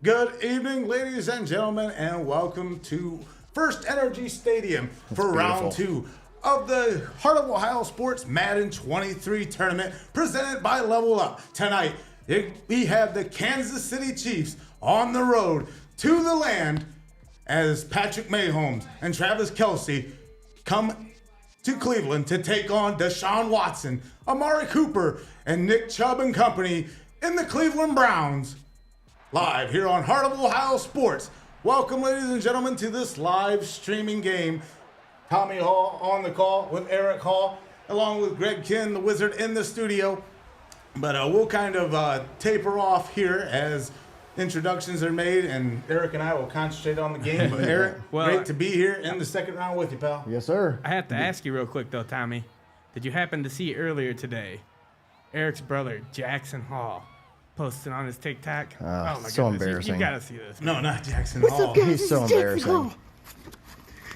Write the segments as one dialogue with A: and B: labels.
A: Good evening, ladies and gentlemen, and welcome to First Energy Stadium for round 2 of the Heart of Ohio Sports Madden 23 tournament presented by Level Up. Tonight, we have the Kansas City Chiefs on the road to the land as Patrick Mahomes and Travis Kelce come to Cleveland to take on Deshaun Watson, Amari Cooper, and Nick Chubb and company in the Cleveland Browns. Live here on Heart of Ohio Sports. Welcome, ladies and gentlemen, to this live streaming game. Tommy Hall on the call with Eric Hall, along with Greg Kinn, the Wizard, in the studio. But we'll kind of taper off here as introductions are made, and Eric and I will concentrate on the game. But Eric, great to be here in the second round with you, pal.
B: Yes, sir.
C: I have to ask you real quick, though, Tommy. Did you happen to see earlier today Eric's brother, Jackson Hall, posted on his TikTok?
B: Oh my goodness, embarrassing.
C: You gotta see this.
A: No, not Jackson
D: What's
A: Hall.
D: up, guys?
B: He's
D: This
B: so
D: is Jackson
B: embarrassing.
D: Hall.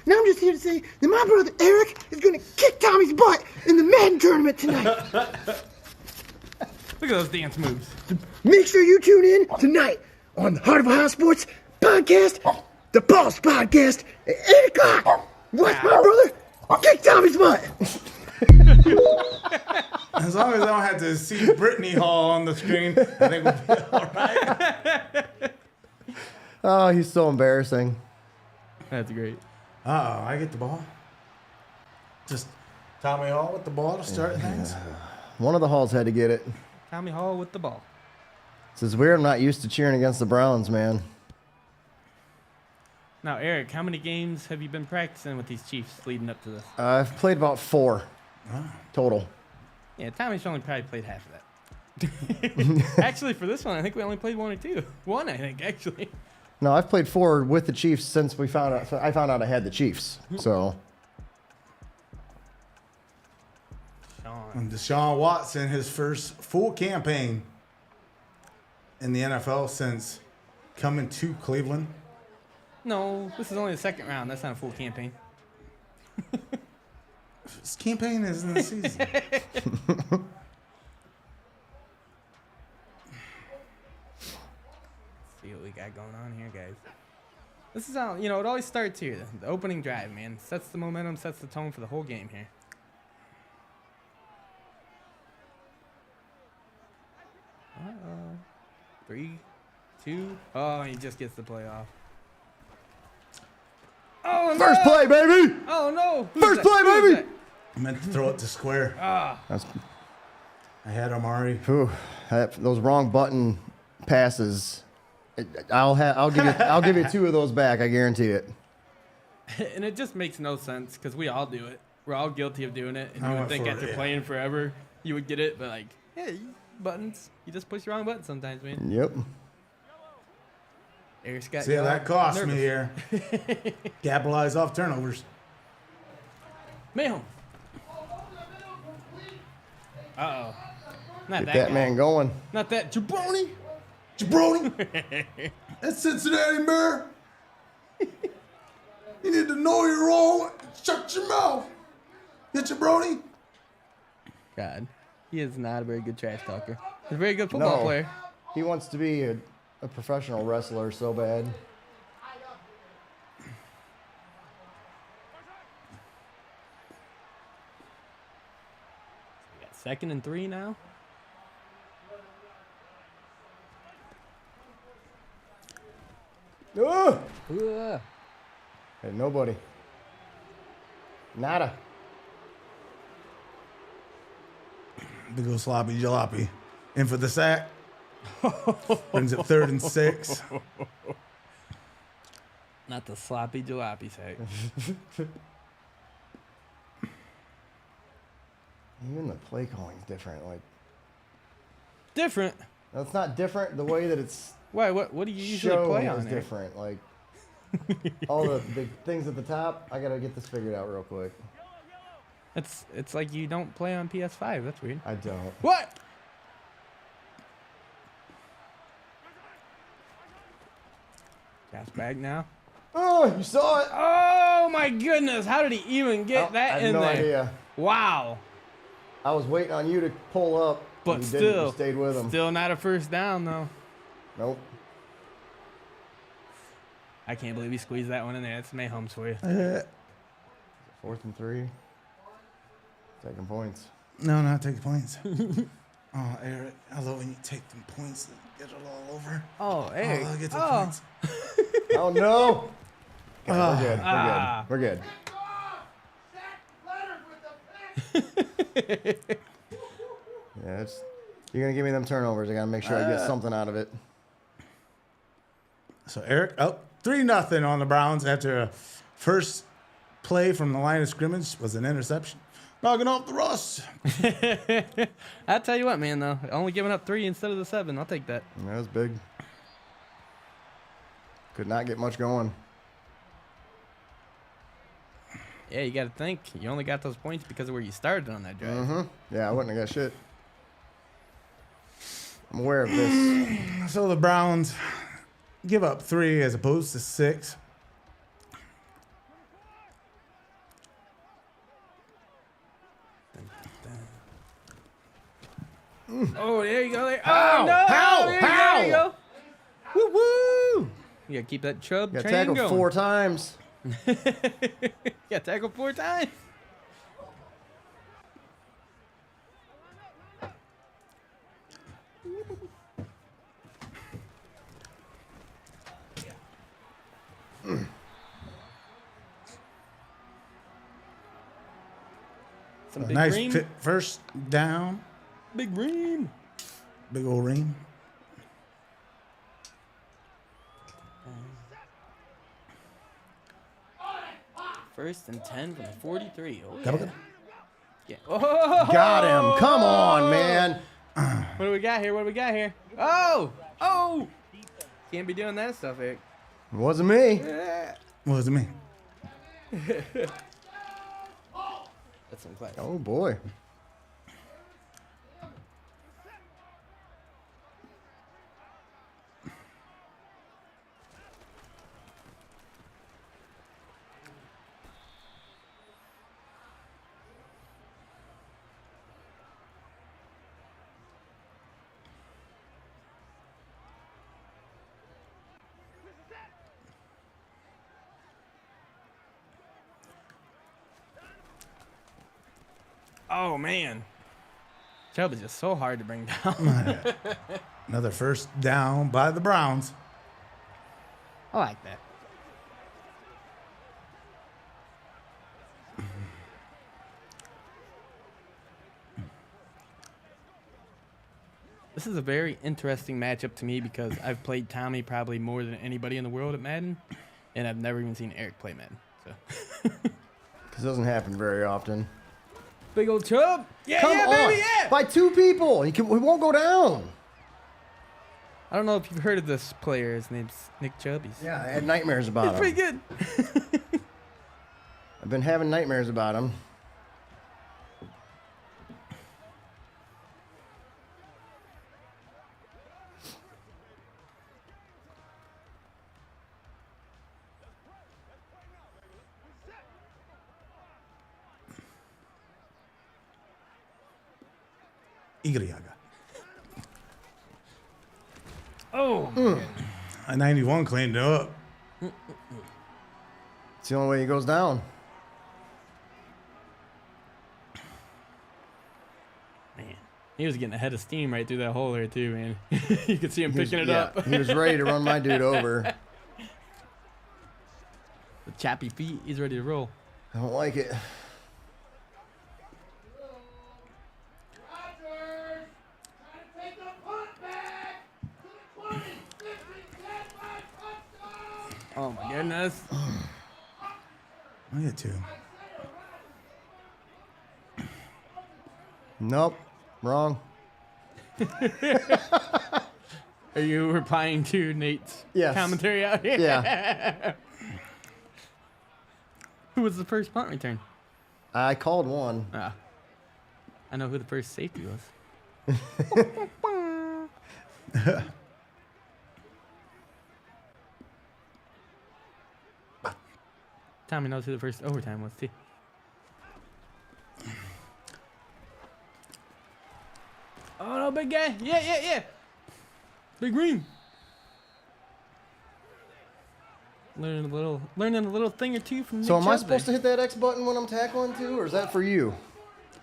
D: Now I'm just here to say that my brother Eric is going to kick Tommy's butt in the Madden tournament tonight.
C: Look at those dance moves.
D: Make sure you tune in tonight on the Heart of Ohio Sports podcast, the Boss Podcast, at 8 o'clock. Watch my brother kick Tommy's butt.
A: As long as I don't have to see Brittany Hall on the screen, I think we'll be all right.
B: Oh, he's so embarrassing.
C: That's great.
A: Uh-oh, I get the ball. Just Tommy Hall with the ball to start things.
B: One of the Halls had to get it.
C: Tommy Hall with the ball.
B: This is weird. I'm not used to cheering against the Browns, man.
C: Now, Eric, how many games have you been practicing with these Chiefs leading up to this?
B: I've played about 4 total.
C: Yeah, Tommy's only probably played half of that. Actually, for this one, I think we only played 1 or 2. 1, I think, actually.
B: No, I've played 4 with the Chiefs since we found out. I found out I had the Chiefs. So
A: And Deshaun Watson, his first full campaign in the NFL since coming to Cleveland.
C: No, this is only the second round. That's not a full campaign.
A: His campaign is in the season.
C: See what we got going on here, guys. This is how, it always starts here. The opening drive, man. Sets the momentum, sets the tone for the whole game here. Uh-oh. 3, 2. Oh, he just gets the play off. Oh, no!
B: first play, baby.
C: Oh, no!
B: First play, baby.
A: I meant to throw it to square.
B: That's,
A: I had Amari.
B: those wrong button passes. I'll give you 2 of those back. I guarantee it.
C: And it just makes no sense because we all do it. We're all guilty of doing it. And
A: I
C: you
A: went
C: would think
A: for it,
C: after
A: yeah.
C: playing forever, you would get it. But, hey, buttons. You just push the wrong button sometimes, man.
B: Yep.
C: Eric's got
A: See, that cost me
C: nervous.
A: here. Capitalize off turnovers.
C: Mayhem. Uh-oh. Not
B: Get that
C: guy.
B: man going.
C: Not that jabroni.
A: Jabroni. That's Cincinnati, man. You need to know your role. Shut your mouth. Get jabroni.
C: God. He is not a very good trash talker. He's a very good football
B: No.
C: player.
B: He wants to be a professional wrestler so bad.
C: We got 2nd and 3 now.
B: Ugh.
C: Ugh.
B: Hey, nobody. Nada.
A: Big ol' sloppy jalopy. In for the sack. Brings it 3rd and 6.
C: Not the sloppy jalopy sake.
B: Even the play calling is different. Like,
C: Different.
B: that's not different. The way that it's
C: Why? What do you usually
B: shown
C: play on
B: is
C: there?
B: different. Like all the things at the top. I gotta get this figured out real quick.
C: It's like you don't play on PS5. That's weird.
B: I don't.
C: What? Pass back now.
B: Oh, you saw it.
C: Oh my goodness! How did he even get
B: Oh,
C: that
B: I have
C: in
B: no
C: there?
B: idea.
C: Wow.
B: I was waiting on you to pull up,
C: But
B: you didn't.
C: still,
B: You stayed with him.
C: still not a first down though.
B: Nope.
C: I can't believe he squeezed that one in there. That's Mayholmes for you.
B: 4th and 3. Taking points.
A: No, not taking points. Oh, Eric, I love when you take them points and get it all over.
C: Oh, Eric.
A: Oh, get the points.
B: Oh, no. Okay, we're good. We're good. Yeah, you're going to give me them turnovers. I got to make sure I get something out of it.
A: So Eric up 3-0 on the Browns after a first play from the line of scrimmage was an interception. Knocking off the Russ.
C: I'll tell you what, man, though. Only giving up 3 instead of the 7. I'll take that.
B: That was big. Could not get much going.
C: Yeah, you got to think. You only got those points because of where you started on that drive.
B: Mm-hmm. Yeah, I wouldn't have got shit. I'm aware of this.
A: So the Browns give up 3 as opposed to 6.
C: Oh, there you go. There.
A: How?
C: Oh, no.
A: How?
C: There you go. Woo woo. You got to keep that Chubb
B: Got
C: train
B: tackled
C: going.
B: 4 times.
C: Got tackled 4 times. Some big
A: Nice
C: green.
A: first down.
C: Big green.
A: Big old ring.
C: First and 10 from 43. Oh,
A: Double
C: yeah.
A: good.
C: Yeah. Oh,
B: Got him. Come on, man.
C: What do we got here? What do we got here? Oh! Oh! Can't be doing that stuff, Eric.
B: It wasn't me.
A: What does it mean?
C: That's some class.
B: Oh, boy.
C: Oh, man. Chubb is just so hard to bring down.
A: Another first down by the Browns.
C: I like that. This is a very interesting matchup to me because I've played Tommy probably more than anybody in the world at Madden, and I've never even seen Eric play Madden. So.
B: This doesn't happen very often.
C: Big old Chubb. Yeah,
B: Come
C: yeah,
B: on.
C: baby, yeah.
B: By 2 people. He won't go down.
C: I don't know if you've heard of this player. His name's Nick Chubb.
B: Yeah, I had nightmares about
C: He's
B: him.
C: pretty good.
B: I've been having nightmares about him.
A: Igriaga.
C: Oh.
A: A 91 cleaned it up.
B: It's the only way he goes down.
C: Man, he was getting ahead of steam right through that hole there too, man. You could see him picking it up.
B: He was ready to run my dude over.
C: The choppy feet, he's ready to roll.
B: I don't like it.
C: Oh my goodness.
A: Look at 2.
B: Nope. Wrong.
C: Are you replying to Nate's
B: Yes.
C: commentary out here?
B: Yeah.
C: Who was the first punt return?
B: I called one.
C: Ah. I know who the first safety was. Tommy knows who the first overtime was, too. Oh, no, big guy. Yeah, yeah, yeah. Big green. learning a little thing or two from.
B: So
C: Nick
B: am I
C: Chubb
B: supposed to
C: there.
B: hit that X button when I'm tackling too, or is that for you?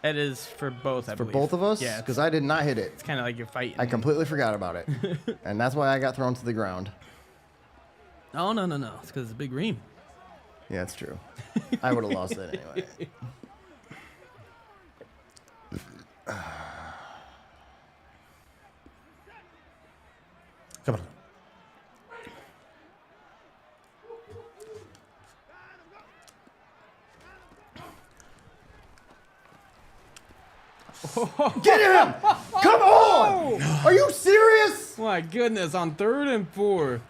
C: That is for both. I
B: For
C: believe.
B: both of us?
C: Yeah.
B: Because I did not hit it.
C: It's kind of like you're fighting.
B: I completely forgot about it, and that's why I got thrown to the ground.
C: Oh no. It's because it's a big ream.
B: Yeah, it's true. I would have lost that anyway.
A: Come on.
B: Get him! Come on! Are you serious?
C: My goodness, on 3rd and 4.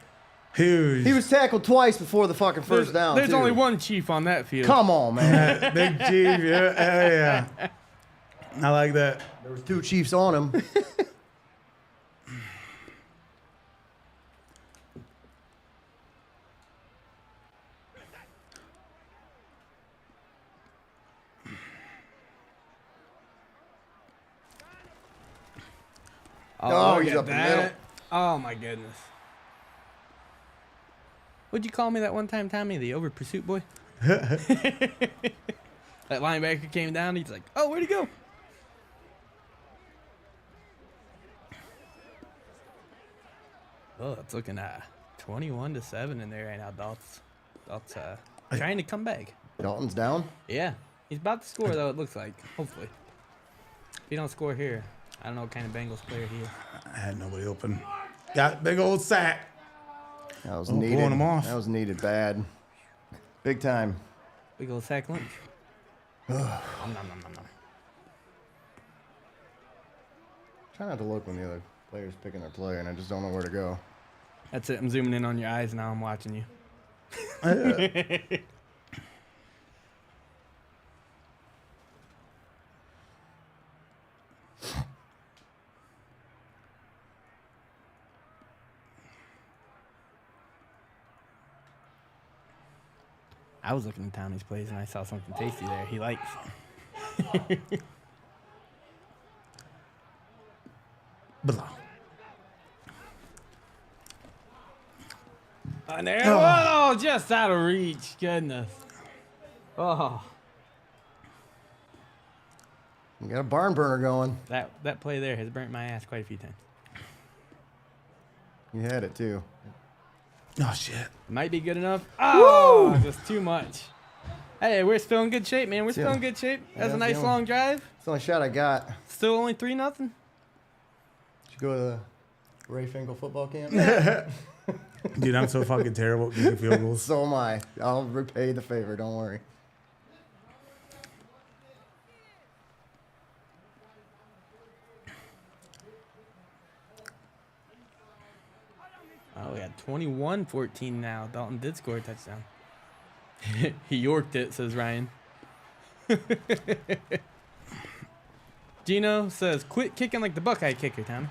A: Huge.
B: He was tackled twice before the fucking first down.
C: There's
B: too.
C: only one Chief on that field.
B: Come on, man.
A: Big Chief. Yeah. I like that.
B: There was 2 Chiefs on him. Oh,
C: look
B: he's
C: at
B: up the middle.
C: Oh my goodness. What'd you call me that one time, Tommy? The over pursuit boy? That linebacker came down. He's like, "Oh, where'd he go?" Oh, it's looking 21-7 in there right now. Dalt's trying to come back.
B: Dalton's down.
C: Yeah, he's about to score though. It looks like. Hopefully, if he don't score here, I don't know what kind of Bengals player he is.
A: I had nobody open. Got big old sack.
B: That was
A: Pulling
B: needed.
A: him off.
B: That was needed bad. Big time.
C: Big old sack lunch. Nom, nom, nom, nom, nom.
B: Try not to look when the other player's picking their play, and I just don't know where to go.
C: That's it. I'm zooming in on your eyes now. I'm watching you. I was looking at Tommy's plays and I saw something tasty there. He likes.
A: Blah.
C: And there it was. Oh, just out of reach. Goodness. Oh,
B: You got a barn burner going.
C: that play there has burnt my ass quite a few times.
B: You had it too.
A: Oh, shit.
C: Might be good enough. Oh, just too much. Hey, we're still in good shape, man. We're still
B: Yeah.
C: in good shape.
B: Yeah,
C: That's a nice
B: feeling-
C: long drive.
B: It's the only shot I got.
C: Still only 3-0.
B: Should go to the Ray Finkel football camp.
A: Dude, I'm so fucking terrible at kicking field goals.
B: So am I. I'll repay the favor. Don't worry.
C: Oh, we got 21-14 now. Dalton did score a touchdown. He yorked it, says Ryan. Gino says, "Quit kicking like the Buckeye kicker, Tom."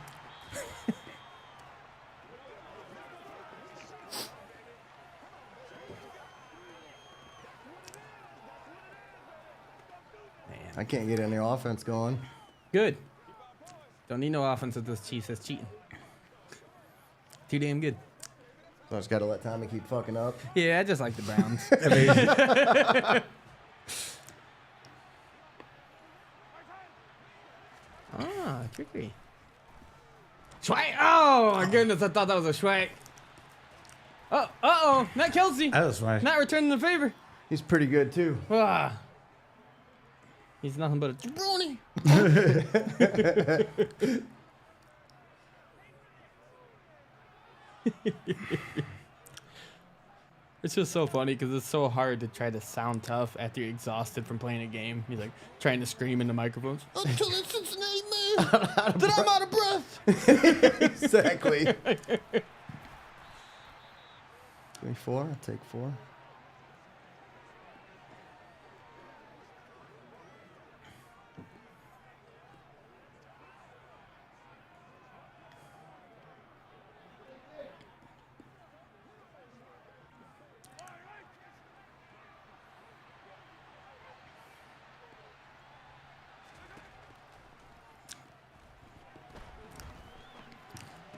B: I can't get any offense going.
C: Good. Don't need no offense with this Chiefs. That's cheating. Too damn good.
B: So I just got to let Tommy keep fucking up.
C: Yeah, I just like the Browns. Ah, trickery. Schweik! Oh my goodness, I thought that was a Schweik. Uh-oh, not Kelsey.
A: That was right.
C: Not returning the favor.
B: He's pretty good too.
C: Ah. He's nothing but a jabroni. It's just so funny because it's so hard to try to sound tough after you're exhausted from playing a game. He's like trying to scream into microphones. Until the Cincinnati man, then I'm out of breath.
B: Exactly. 24. I'll take 4.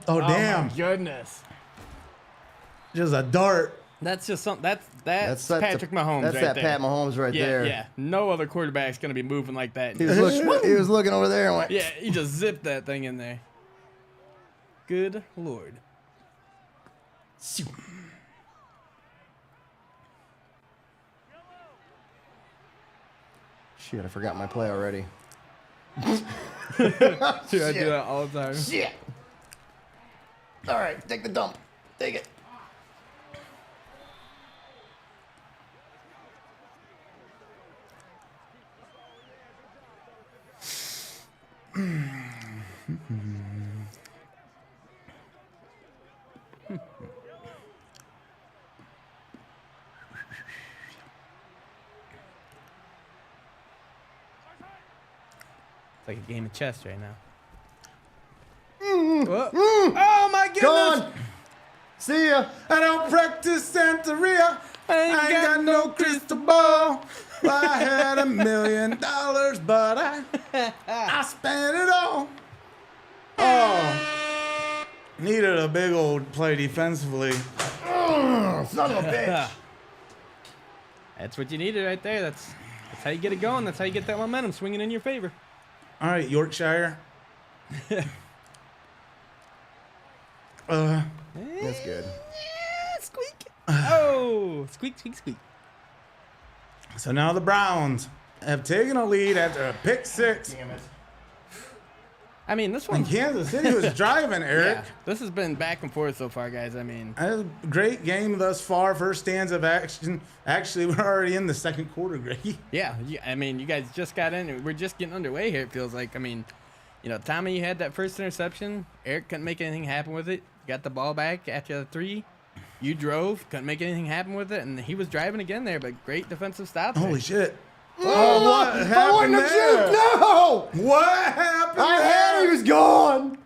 A: Oh,
C: Oh
A: damn.
C: my goodness.
A: Just a dart.
C: That's just something. That's
B: That's
C: Patrick Mahomes.
B: That's
C: right
B: that
C: there.
B: Pat Mahomes right
C: Yeah,
B: there.
C: yeah. No other quarterback's gonna be moving like that.
B: He was looking over there and went.
C: Yeah, he just zipped that thing in there. Good Lord.
B: Shit, I forgot my play already.
C: Dude, I do that all the time.
B: Shit. All right, take the dump. Take it.
C: It's like a game of chess right now. Oh my goodness!
B: Gone. See ya.
A: I don't practice Santeria. I ain't got no crystal ball. I had $1 million, but I spent it all. Oh, needed a big old play defensively.
B: Son of a bitch.
C: That's what you needed right there. That's how you get it going. That's how you get that momentum swinging in your favor.
A: All right, Yorkshire.
B: That's good.
C: Squeak. Oh, squeak, squeak, squeak.
A: So now the Browns have taken a lead after a pick six.
B: Damn it.
C: I mean, this
A: And
C: one.
A: Kansas City was driving, Eric.
C: Yeah, this has been back and forth so far, guys. I mean,
A: A great game thus far. First stands of action. Actually, we're already in the second quarter, Greg.
C: yeah. I mean, you guys just got in. We're just getting underway here. It feels like. I mean, you know, Tommy had that first interception. Eric couldn't make anything happen with it. Got the ball back after the 3. You drove, couldn't make anything happen with it, and he was driving again there. But great defensive stop.
A: Holy shit.
B: Oh,
A: what happened there?
B: No!
A: What happened
B: I had
A: there?
B: he was gone.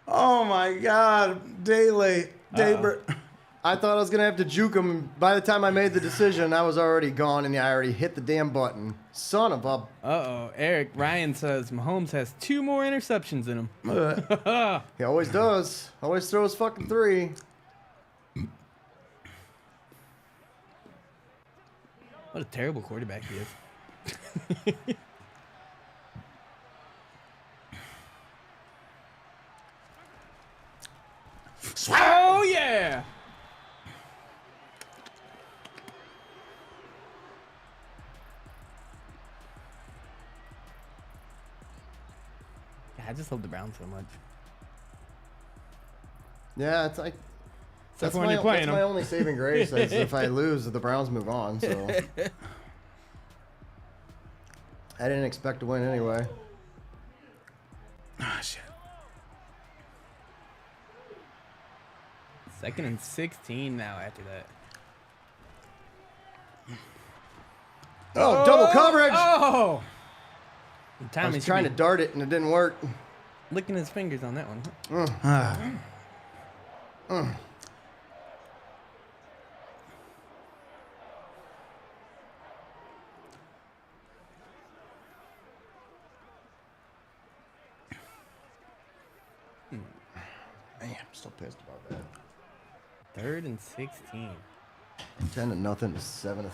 A: Oh, my God. Day late.
B: I thought I was going to have to juke him. By the time I made the decision, I was already gone, and I already hit the damn button. Son of a...
C: Uh-oh. Eric, Ryan says Mahomes has 2 more interceptions in him.
B: He always does. Always throws fucking 3.
C: What a terrible quarterback he is. Oh, yeah. I just love the Browns so much.
B: Yeah, it's like...
C: Except for when you're playing
B: that's my
C: them.
B: only saving grace is if I lose, the Browns move on, so... I didn't expect to win anyway.
A: Ah, shit.
C: 2nd and 16 now after that.
B: Oh, double coverage!
C: Oh! And
B: I
C: Tommy's
B: was trying to dart it, and it didn't work.
C: licking his fingers on that one.
B: Man, I'm still pissed about that.
C: 3rd and 16.
B: 10-0 to 7-3.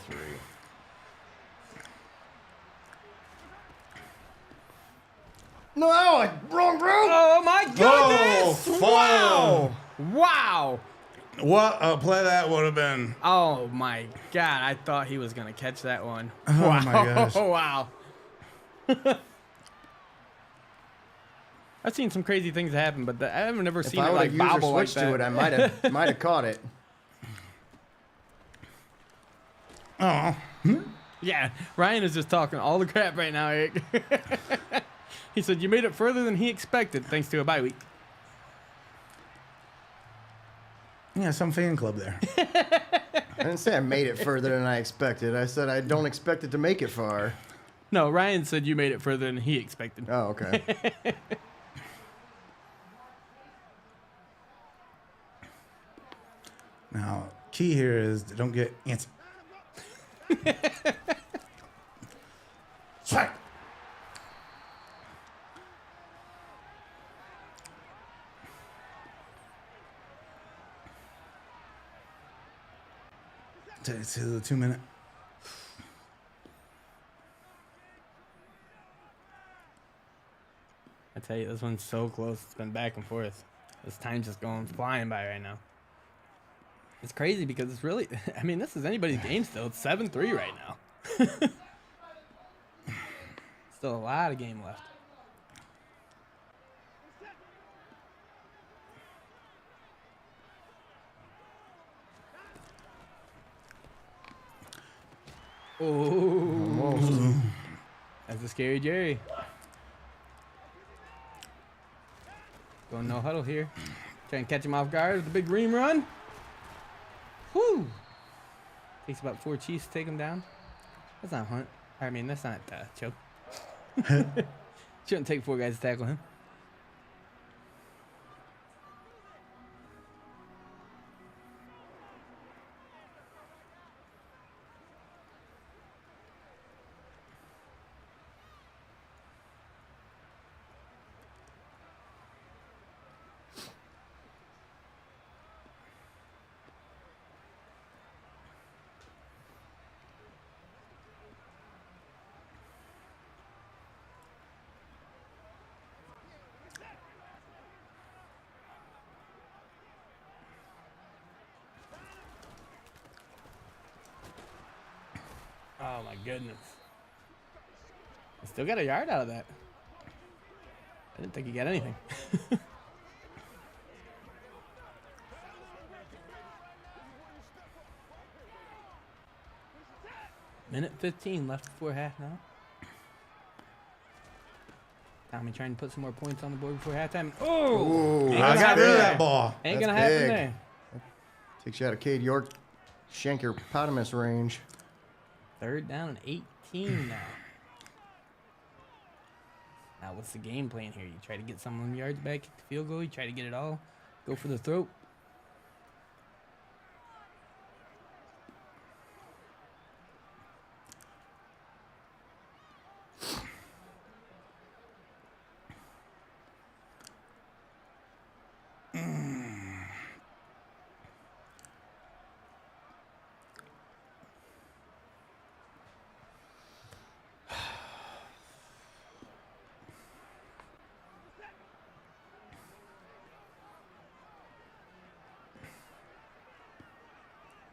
B: No, wrong route.
C: Oh my goodness!
A: Oh,
C: wow! Wow!
A: What a play that would have been.
C: Oh my God! I thought he was gonna catch that one.
A: Oh,
C: wow!
A: my gosh.
C: Oh wow! I've seen some crazy things happen, but I've never
B: If
C: seen
B: I
C: it
B: would
C: like
B: have used or
C: bobble like
B: switched to it,
C: that.
B: I might have caught it.
A: Oh.
C: Yeah, Ryan is just talking all the crap right now, Eric. He said you made it further than he expected, thanks to a bye week.
A: Yeah, some fan club there.
B: I didn't say I made it further than I expected. I said I don't expect it to make it far.
C: No, Ryan said you made it further than he expected.
B: Oh, okay.
A: Now, key here is to don't get antsy. Strike. To the 2 minute.
C: I tell you, this one's so close. It's been back and forth. This time's just going flying by right now. It's crazy because it's really, I mean, this is anybody's game still. It's 7-3 right now. Still a lot of game left. Oh, that's a scary Jerry. Going no huddle here. Trying to catch him off guard with the big ream run. Whoo! Takes about 4 Chiefs to take him down. That's not Hunt. I mean, that's not Choke. Shouldn't take 4 guys to tackle him. Oh my goodness. I still got a yard out of that. I didn't think he got anything. Minute 15 left before half now. Tommy trying to put some more points on the board before halftime. Oh!
A: I got rid of that ball.
C: Ain't
B: That's
C: gonna happen
B: big.
C: there.
B: Takes you out of Cade York, Shanker, Potamus range.
C: 3rd down and 18 now. Now, what's the game plan here? You try to get some of them yards back, kick the field goal. You try to get it all. Go for the throat.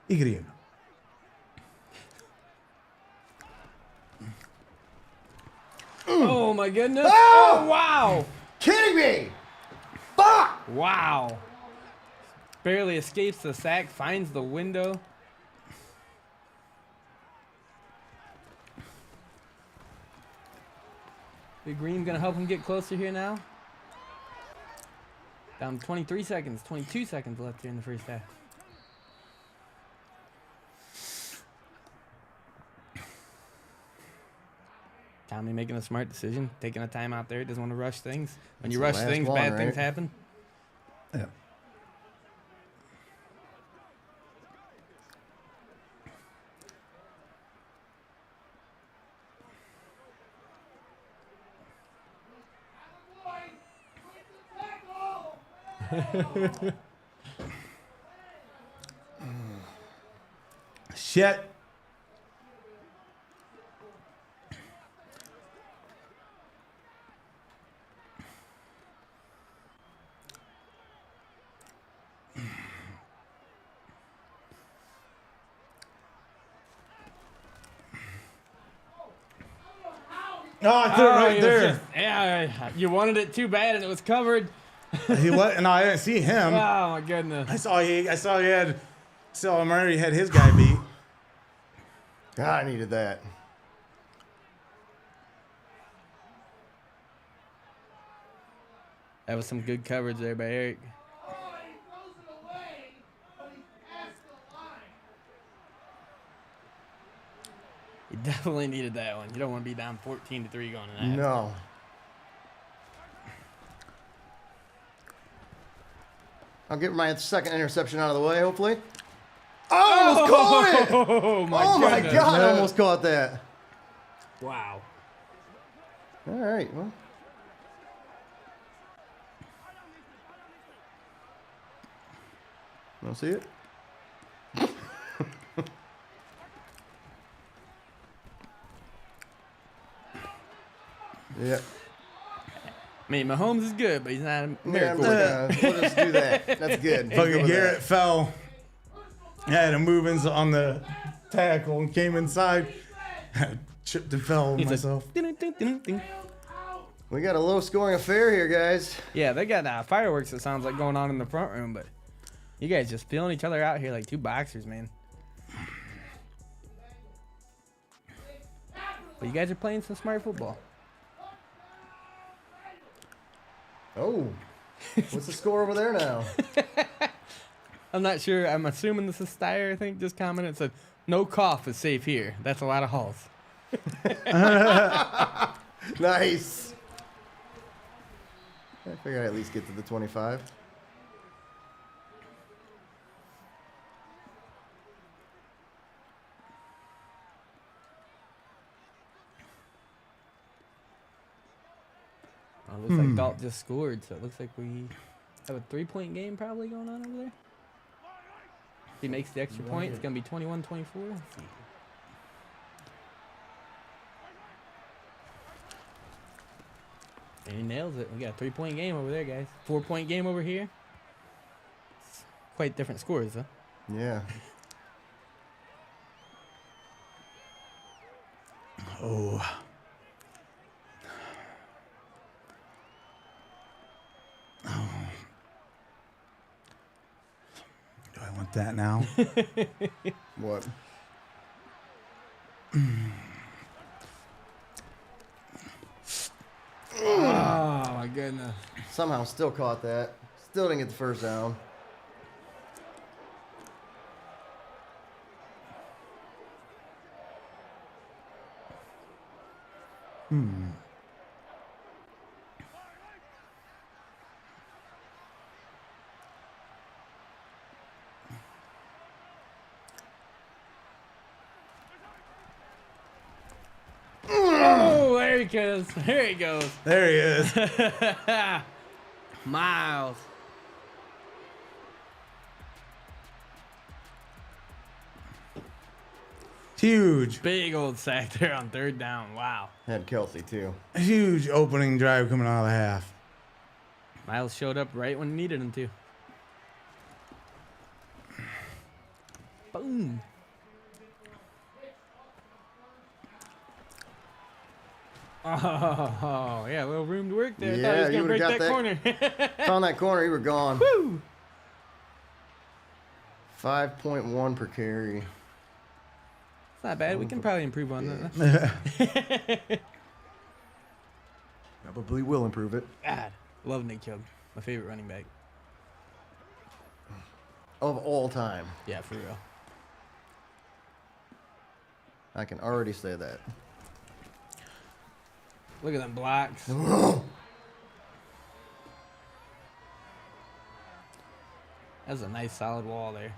A: Igriego.
C: Oh my goodness. Oh, wow.
B: Kidding me? Fuck!
C: Wow. Barely escapes the sack, finds the window. Big Ream gonna help him get closer here now. Down 23 seconds, 22 seconds left here in the first half. Tommy making a smart decision, taking a time out there. Doesn't want to rush things. When you rush things, bad things happen.
A: Yeah. Shit. Oh, I threw it right there.
C: Yeah, you wanted it too bad and it was covered.
A: He what? No, I didn't see him.
C: Oh my goodness.
A: I saw he had Murray had his guy beat.
B: God, I needed that.
C: That was some good coverage there by Eric. You definitely needed that one. You don't want to be down 14-3 going in that.
B: No. I'll get my second interception out of the way, hopefully. Oh, almost caught it!
C: Oh
B: My God, I almost caught that.
C: Wow.
B: All right, well. Want to see it? Yep.
C: I mean, Mahomes is good, but he's not a
B: Yeah,
C: miracle.
B: we'll just do that. That's good.
A: Fucking
B: Good with
A: Garrett
B: that.
A: fell. Had a movements on the tackle and came inside. Tripped and fell
C: He's
A: myself.
C: like, ding, ding, ding, ding.
B: We got a low-scoring affair here, guys.
C: Yeah, they got fireworks, it sounds like, going on in the front room, but you guys just feeling each other out here like two boxers, man. But you guys are playing some smart football.
B: Oh, what's the score over there now?
C: I'm not sure. I'm assuming this is Steyer, I think, just commented. Said, no cough is safe here. That's a lot of halls.
B: Nice. I figured I'd at least get to the 25.
C: It looks like Dalt just scored, so it looks like we have a 3-point game probably going on over there. If he makes the extra point, it's going to be 21-24. Let's see. And he nails it. We got a 3-point game over there, guys. 4-point game over here. It's quite different scores, huh?
B: Yeah.
A: Oh. Do I want that now?
B: What?
C: Oh, my goodness.
B: Somehow still caught that. Still didn't get the first down.
C: Oh, there he goes. There he goes.
A: There he is.
C: Miles.
A: Huge,
C: Big old sack there on 3rd down. Wow.
B: Had Kelsey, too.
A: huge opening drive coming out of the half.
C: Miles showed up right when needed him to. Boom. Oh, yeah, a little room to work there. I thought he was
B: you
C: going to break
B: would've
C: that
B: got
C: corner.
B: Found that corner, you were gone.
C: Woo!
B: 5.1 per carry.
C: It's not bad. We can probably improve on that.
B: Probably will improve it.
C: God, love Nick Chubb. My favorite running back.
B: Of all time.
C: Yeah, for real.
B: I can already say that.
C: Look at them blocks. That's a nice solid wall there.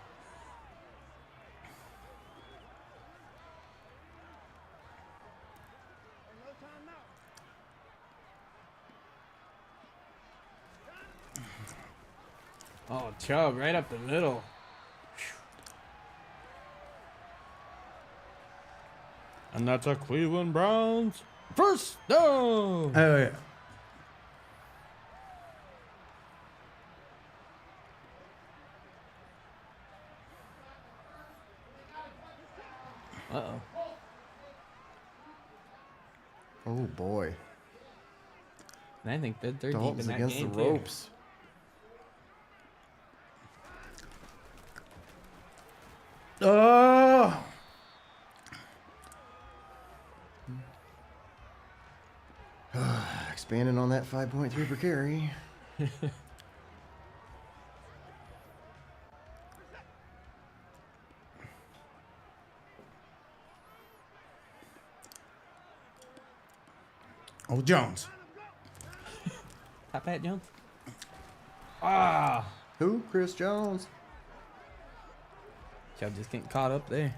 C: Oh, Chubb right up the middle. And that's a Cleveland Browns first down.
A: Oh, yeah.
C: Uh-oh.
B: Oh, boy.
C: And I think they're deep
B: Dalton's
C: in that
B: against
C: game,
B: the
C: too.
B: ropes.
A: Oh.
B: Expanding on that 5.3 per carry.
A: Oh, Jones.
C: Top hat, Jones. Ah.
B: Who? Chris Jones.
C: Chubb just getting caught up there.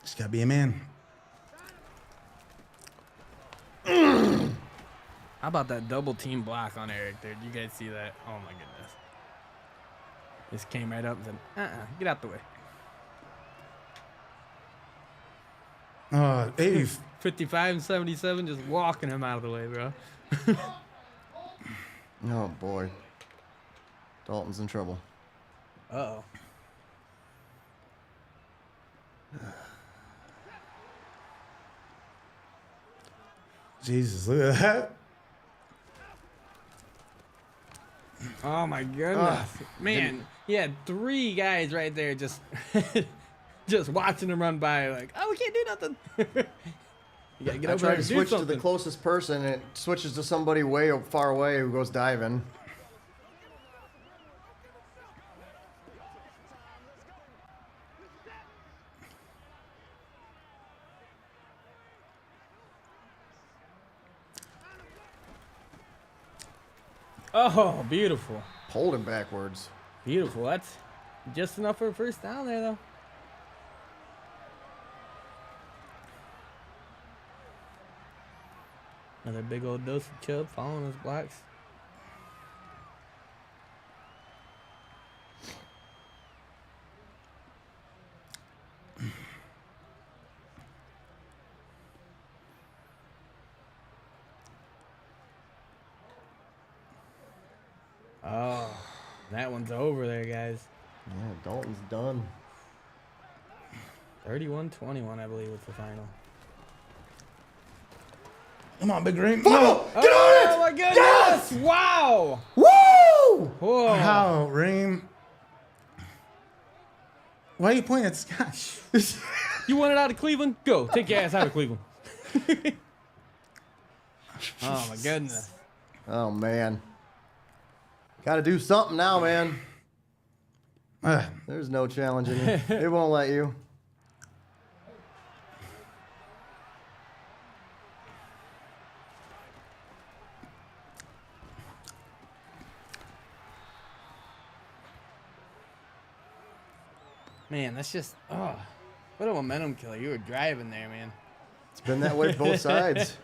A: Just gotta be a man.
C: How about that double team block on Eric there? Did you guys see that? Oh my goodness. Just came right up and said, get out the way. 55 and 77, just walking him out of the way, bro.
B: Oh, boy. Dalton's in trouble.
C: Uh-oh.
A: Jesus, look at that.
C: Oh, my goodness. Man, he had 3 guys right there just just watching him run by like, oh, we can't do nothing. You gotta get over there
B: I tried to
C: and do
B: switch to the
C: something.
B: closest person, and it switches to somebody way far away who goes diving.
C: Oh, beautiful.
B: Pulled him backwards.
C: Beautiful. That's just enough for a first down there, though. Another big old dose of Chubb following those blocks. Oh, that one's over there, guys.
B: Yeah, Dalton's done.
C: 31-21, I believe, was the final.
A: Come on, Big Green.
B: No!
A: No!
B: Get on it!
C: Oh, my goodness!
B: Yes!
C: Wow!
B: Woo!
C: Whoa.
A: How, Reem? Why are you pointing at Scott?
C: You want it out of Cleveland? Go. Take your ass out of Cleveland. Oh, my goodness.
B: Oh, man. Got to do something now, man. There's no challenging you. It won't let you.
C: Man, that's just, oh, what a momentum killer. You were driving there, man.
B: It's been that way both sides.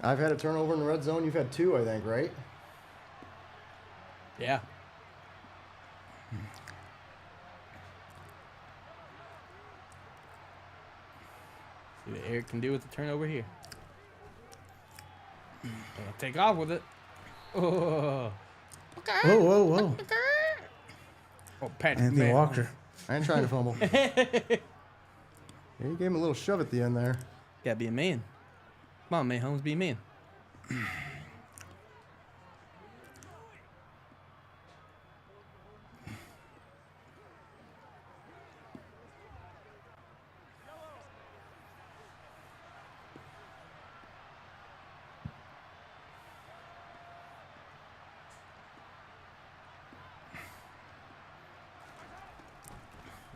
B: I've had a turnover in the red zone. You've had 2, I think, right?
C: Yeah. See what Eric can do with the turnover here. Gonna take off with it. Oh.
A: Whoa, whoa, whoa.
C: Oh, Patrick
A: Anthony
C: Mahomes.
A: Walker.
B: I ain't trying to fumble. Yeah, you gave him a little shove at the end there.
C: Gotta be a man. Come on, Mahomes, be a man.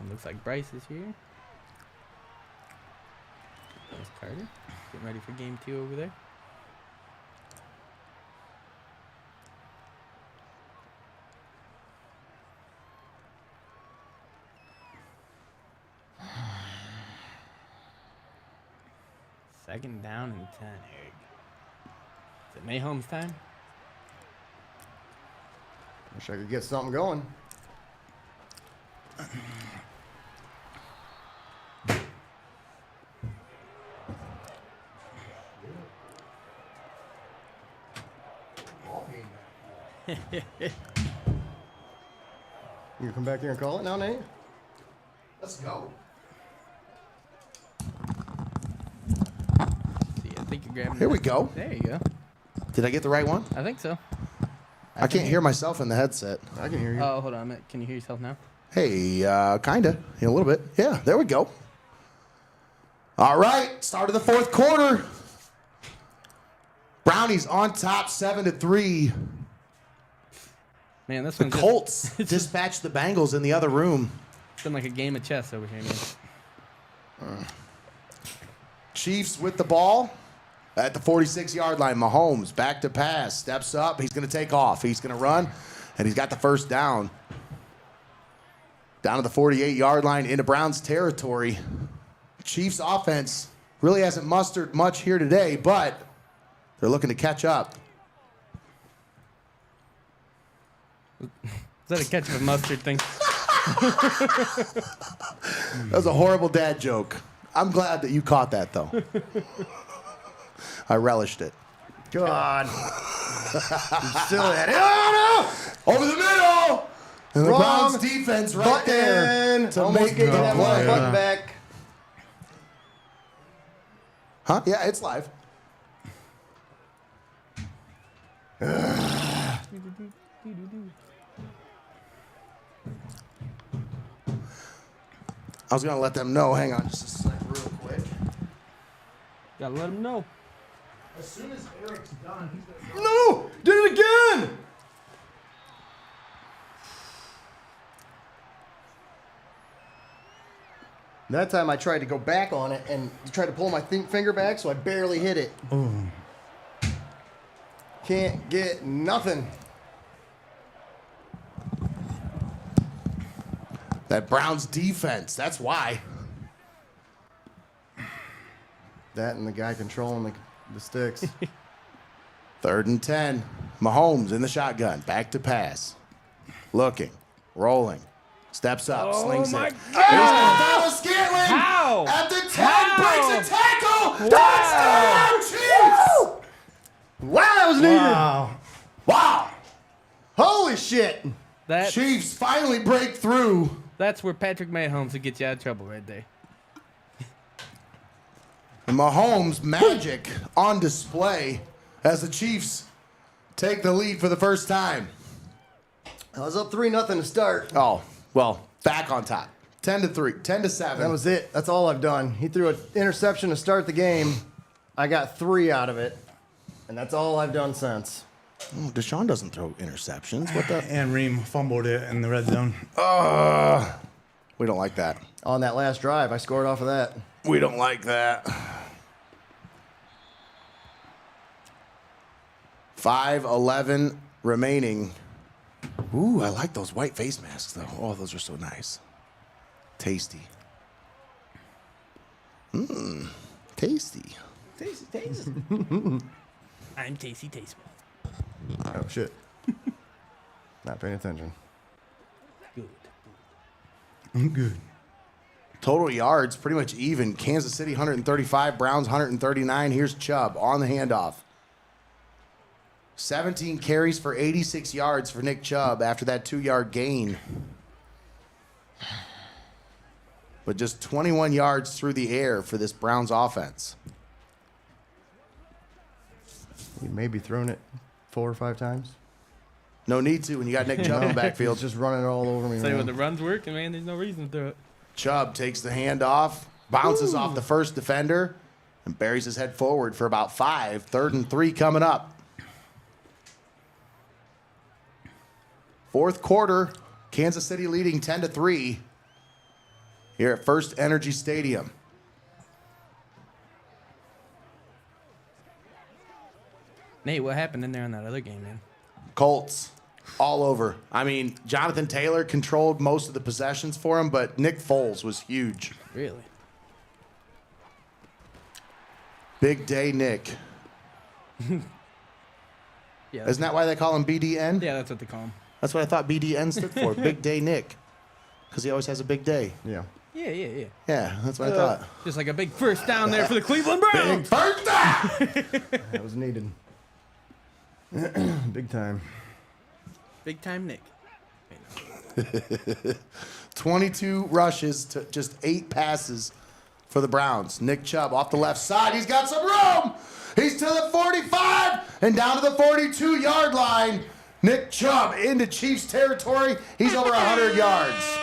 C: Looks like Bryce is here. There's Carter. Getting ready for game 2 over there. Second down and 10, Eric. Is it Mahomes time?
B: Wish I could get something going. You come back here and call it now, Nate?
E: Let's go.
C: See, I think you're grabbing.
E: Here we go.
C: There you go.
E: Did I get the right one?
C: I think so.
E: I can't hear myself in the headset.
B: I can hear you.
C: Oh, hold on a minute. Can you hear yourself now?
E: Hey, kinda. A little bit. Yeah, there we go. All right, start of the fourth quarter. Brownies on top, 7-3.
C: Man, this
E: The
C: one's
E: Colts dispatched the Bengals in the other room.
C: been like a game of chess over here, man.
E: Chiefs with the ball at the 46-yard line. Mahomes back to pass, steps up. He's going to take off. He's going to run, and he's got the first down. Down to the 48-yard line into Browns territory. Chiefs offense really hasn't mustered much here today, but They're looking to catch up.
C: Is that a ketchup and mustard thing?
E: That was a horrible dad joke. I'm glad that you caught that, though. I relished it.
B: God. You still at it. Oh,
E: Over the middle! And the
B: Wrong
E: Browns defense right there
B: no!
E: to
B: Almost
E: make
B: gave
E: the
B: that one
E: play.
B: button back.
E: Huh? Yeah, it's live. I was going to let them know. Hang on just a sec real quick.
C: Gotta let him know.
A: As soon as Eric's done, he's gonna
B: No! Did it again! That time I tried to go back on it and tried to pull my finger back, so I barely hit it. Can't get nothing.
E: That Browns defense, that's why.
B: That and the guy controlling the sticks.
E: 3rd and 10. Mahomes in the shotgun. Back to pass. Looking. Rolling. Steps up. Slings
C: my
E: it.
C: God.
E: Dallas Scantling
C: How?
E: at the 10.
C: How?
E: Breaks a tackle.
C: Wow.
E: Touchdown, Chiefs.
B: Wow, that was needed.
A: Wow.
E: Wow.
B: Holy shit.
E: Chiefs finally break through.
C: That's where Patrick Mahomes would get you out of trouble right there.
E: And Mahomes' magic on display as the Chiefs take the lead for the first time.
B: I was up 3-0 to start.
E: Oh, well, back on top. 10-3, 10-7.
B: That was it. That's all I've done. He threw an interception to start the game. I got 3 out of it. And that's all I've done since.
E: Oh, Deshaun doesn't throw interceptions. What the?
A: And Reem fumbled it in the red zone.
E: We don't like that.
B: On that last drive, I scored off of that.
E: We don't like that. 5:11 remaining. Ooh, I like those white face masks, though. Oh, those are so nice. Tasty. Tasty.
C: Tasty, tasty. I'm tasty, tasty.
B: Oh, shit. Not paying attention.
C: Good.
A: I'm good.
E: Total yards, pretty much even. Kansas City, 135. Browns, 139. Here's Chubb on the handoff. 17 carries for 86 yards for Nick Chubb after that 2-yard gain. But just 21 yards through the air for this Browns offense.
B: You maybe thrown it 4 or 5 times.
E: No need to when you got Nick Chubb in the backfield.
B: He's just running it all over me.
C: Say
B: man.
C: when the run's working, man, there's no reason to throw it.
E: Chubb takes the handoff, bounces off the first defender, and buries his head forward for about 5. 3rd and 3 coming up. Fourth quarter, Kansas City leading 10-3 here at First Energy Stadium.
C: Nate, what happened in there in that other game, man?
E: Colts all over. I mean, Jonathan Taylor controlled most of the possessions for him, but Nick Foles was huge.
C: Really?
E: Big day Nick.
C: Yeah.
E: Isn't that why they call him BDN?
C: Yeah, that's what they call him.
E: That's what I thought BDN stood for. Big day Nick. Because he always has a big day.
B: Yeah.
C: Yeah.
E: Yeah, that's what I thought.
C: Just like a big first down there for the Cleveland Browns.
E: First down!
B: That was needed. Big time.
C: Big time Nick.
E: 22 rushes to just 8 passes for the Browns. Nick Chubb off the left side. He's got some room. He's to the 45 and down to the 42-yard line. Nick Chubb into Chiefs territory. He's over 100 yards.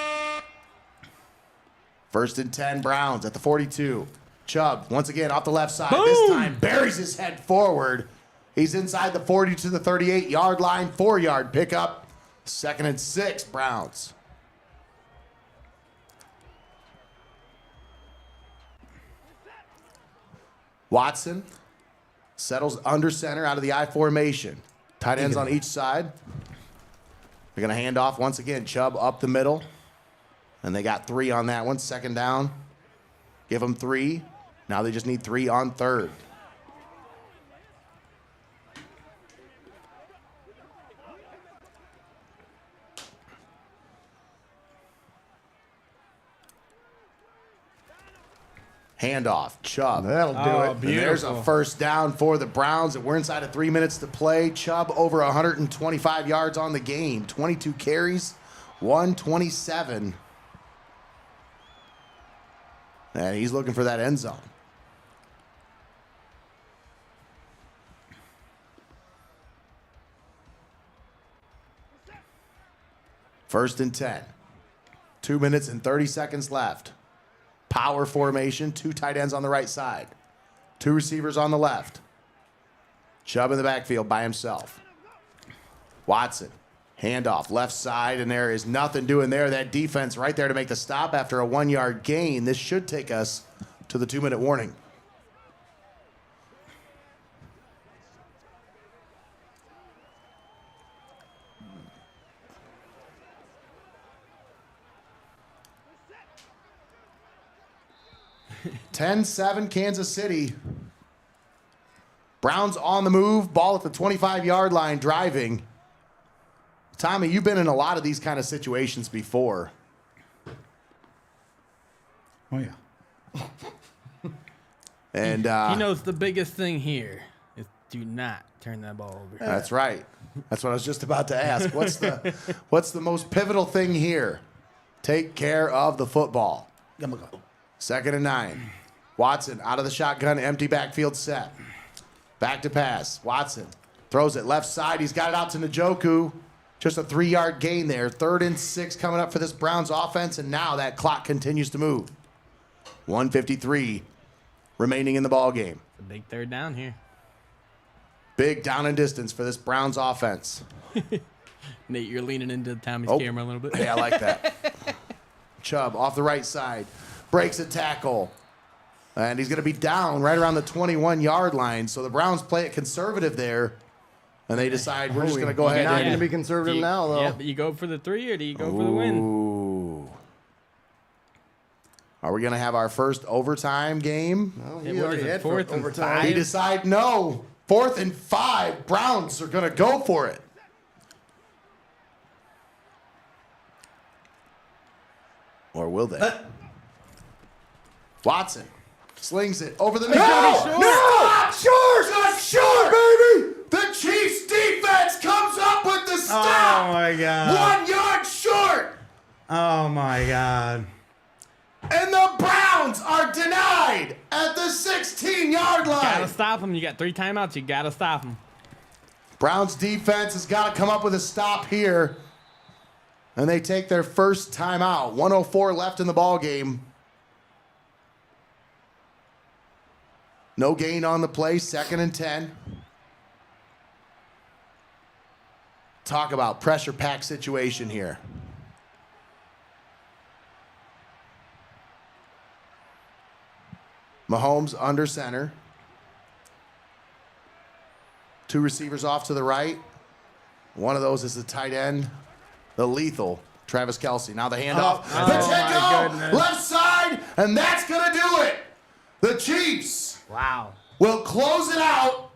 E: 1st and 10 Browns at the 42. Chubb once again off the left side.
C: Boom!
E: This time buries his head forward. He's inside the 40 to the 38-yard line. 4-yard pickup. 2nd and 6 Browns. Watson settles under center out of the I formation. Tight ends on each side. They're going to hand off once again. Chubb up the middle. And they got 3 on that one. 2nd down. Give them 3. Now they just need 3 on 3rd. Handoff. Chubb.
B: That'll do
C: Oh,
B: it.
E: And there's a first down for the Browns. And we're inside of 3 minutes to play. Chubb over 125 yards on the game. 22 carries, 127. And he's looking for that end zone. First and 10. 2 minutes and 30 seconds left. Power formation, 2 tight ends on the right side. 2 receivers on the left. Chubb in the backfield by himself. Watson, handoff, left side, and there is nothing doing there. That defense right there to make the stop after a 1-yard gain. This should take us to the 2-minute warning. (10-7) Kansas City. Browns on the move, ball at the 25-yard line, driving. Tommy, you've been in a lot of these kind of situations before.
A: Oh, yeah.
E: And
C: He knows the biggest thing here is do not turn that ball over.
E: that's right. That's what I was just about to ask. What's the most pivotal thing here? Take care of the football. 2nd and 9. Watson out of the shotgun, empty backfield set. Back to pass. Watson throws it left side. He's got it out to Njoku. Just a 3-yard gain there. 3rd and 6 coming up for this Browns offense, and now that clock continues to move. 1:53 remaining in the ball game.
C: It's a big 3rd down here.
E: Big down and distance for this Browns offense.
C: Nate, you're leaning into Tommy's camera a little bit.
E: Yeah, I like that. Chubb off the right side. Breaks a tackle. And he's going to be down right around the 21-yard line. So the Browns play it conservative there. And they decide we're just going to go ahead
B: Not
E: and...
B: going to be conservative now, though.
C: Yeah, but you go for the 3 or do you go for the win?
E: Ooh. Are we going to have our first overtime game?
B: Well,
C: It
B: he already
C: was a
B: had
C: 4th and
B: overtime.
E: They decide no. 4th and 5. Browns are going to go for it. Or will they? Watson slings it over the middle. No! Short, baby! The Chiefs defense comes up with the stop.
A: Oh, my God.
E: 1 yard short.
A: Oh, my God.
E: And the Browns are denied at the 16-yard line.
C: Gotta stop him. You got 3 timeouts. You gotta stop him.
E: Browns defense has got to come up with a stop here. And they take their first timeout. 1:04 left in the ball game. No gain on the play. 2nd and 10. Talk about pressure pack situation here. Mahomes under center. 2 receivers off to the right. One of those is the tight end, the lethal Travis Kelce. Now the handoff. Pacheco, left side, and that's going to do it. The Chiefs
C: Wow.
E: will close it out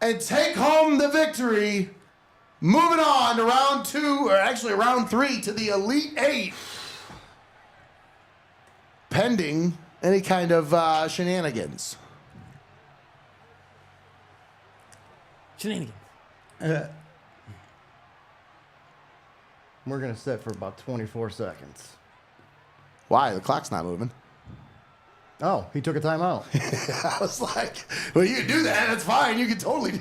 E: and take home the victory. Moving on to round 2, or actually round 3, to the Elite 8. Pending any kind of shenanigans.
C: Shenanigans.
B: We're going to set for about 24 seconds.
E: Why? The clock's not moving.
B: Oh, he took a timeout.
E: I was like, well, you can do that. That's fine. You can totally do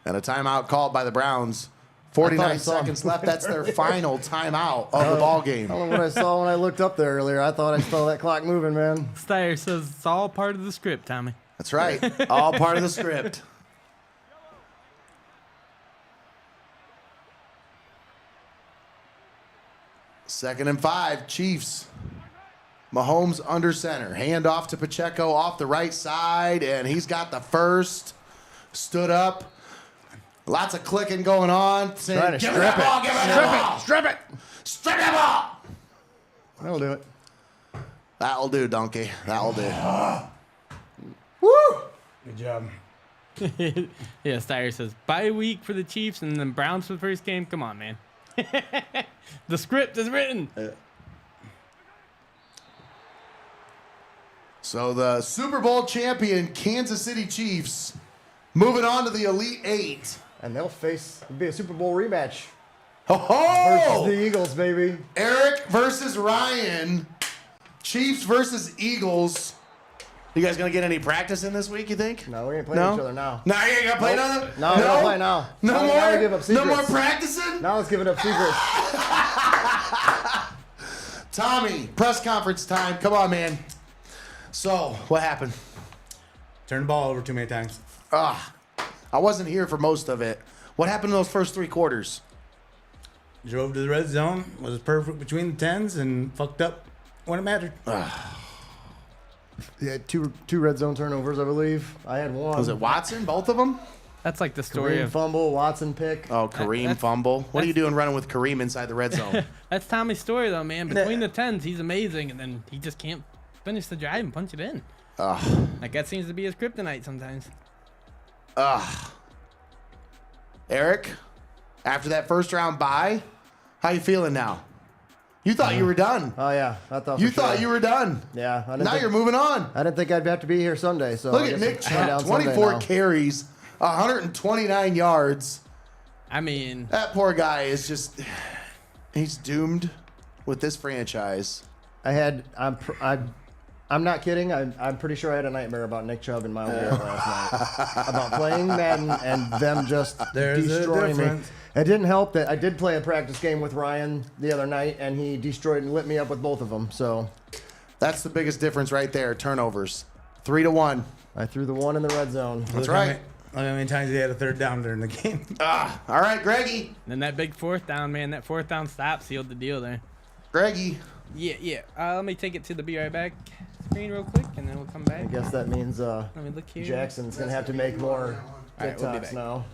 E: And a timeout called by the Browns. 49 seconds left. That's their final timeout of the ball game.
B: I don't know what I saw when I looked up there earlier. I thought I saw that clock moving, man.
C: Steyer says it's all part of the script, Tommy.
E: That's right. All part of the script. Second and 5, Chiefs. Mahomes under center. Hand off to Pacheco off the right side, and he's got the first. Stood up. Lots of clicking going on. Saying,
B: Trying to
E: give me
B: strip
E: that
B: it.
E: ball, give me that ball.
B: Strip it.
E: Strip that ball.
B: That'll do it.
E: That'll do, donkey. That'll do.
A: Woo! Good job.
C: Yeah, Steyer says bye week for the Chiefs and then Browns for the first game. Come on, man. The script is written.
E: So the Super Bowl champion Kansas City Chiefs moving on to the Elite Eight.
B: And they'll face, it'll be a Super Bowl rematch versus
E: Oh,
B: the Eagles, baby.
E: Eric versus Ryan. Chiefs versus Eagles. You guys gonna get any practice in this week, you think?
B: No, we ain't playing each other now.
E: No, you ain't gonna play none of
B: No, we don't play now.
E: No
B: Now we
E: more?
B: give up
E: No more
B: secrets.
E: practicing?
B: Now let's give it up secrets.
E: Tommy, press conference time. Come on, man. So, what happened?
A: Turn the ball over too many times.
E: I wasn't here for most of it. What happened in those first 3 quarters?
A: Drove to the red zone, was perfect between the tens, and fucked up when it mattered.
B: Yeah, two red zone turnovers, I believe. I had one.
E: Was it Watson, both of them?
C: That's like the story
B: Kareem
C: of.
B: fumble, Watson pick.
E: Oh, Kareem
C: That's-
E: fumble. What are you doing running with Kareem inside the red zone?
C: That's Tommy's story, though, man. Between the tens, he's amazing, and then he just can't finish the drive and punch it in. Like that seems to be his kryptonite sometimes.
E: Eric, after that first round bye, how you feeling now? You thought you were done.
B: Oh yeah, I thought.
E: You
B: for sure.
E: thought you were done.
B: Yeah.
E: Now you're moving on.
B: I didn't think I'd have to be here Sunday. So
E: Look
B: I
E: at
B: guess
E: Nick
B: I'm coming down
E: Chubb,
B: Sunday
E: 24
B: now.
E: carries, 129 yards.
C: I mean,
E: That poor guy is just, he's doomed with this franchise.
B: I'm not kidding. I'm pretty sure I had a nightmare about Nick Chubb and Miles Garrett last night. About playing Madden and them just
A: There's a
B: destroying me.
A: difference.
B: It didn't help that I did play a practice game with Ryan the other night, and he destroyed and lit me up with both of them. So
E: That's the biggest difference right there, turnovers. 3-1.
B: I threw the one in the red zone.
E: That's right.
A: Look how many times he had a third down during the game.
E: All right, Greggy.
C: then that big fourth down, man. That fourth down stop sealed the deal there.
E: Greggy.
C: Yeah. Let me take it to the be right back screen real quick, and then we'll come back.
B: I guess that means
C: Let me look here.
B: Jackson's gonna have to make more
C: All right, we'll be
B: TikToks
C: back.
B: now.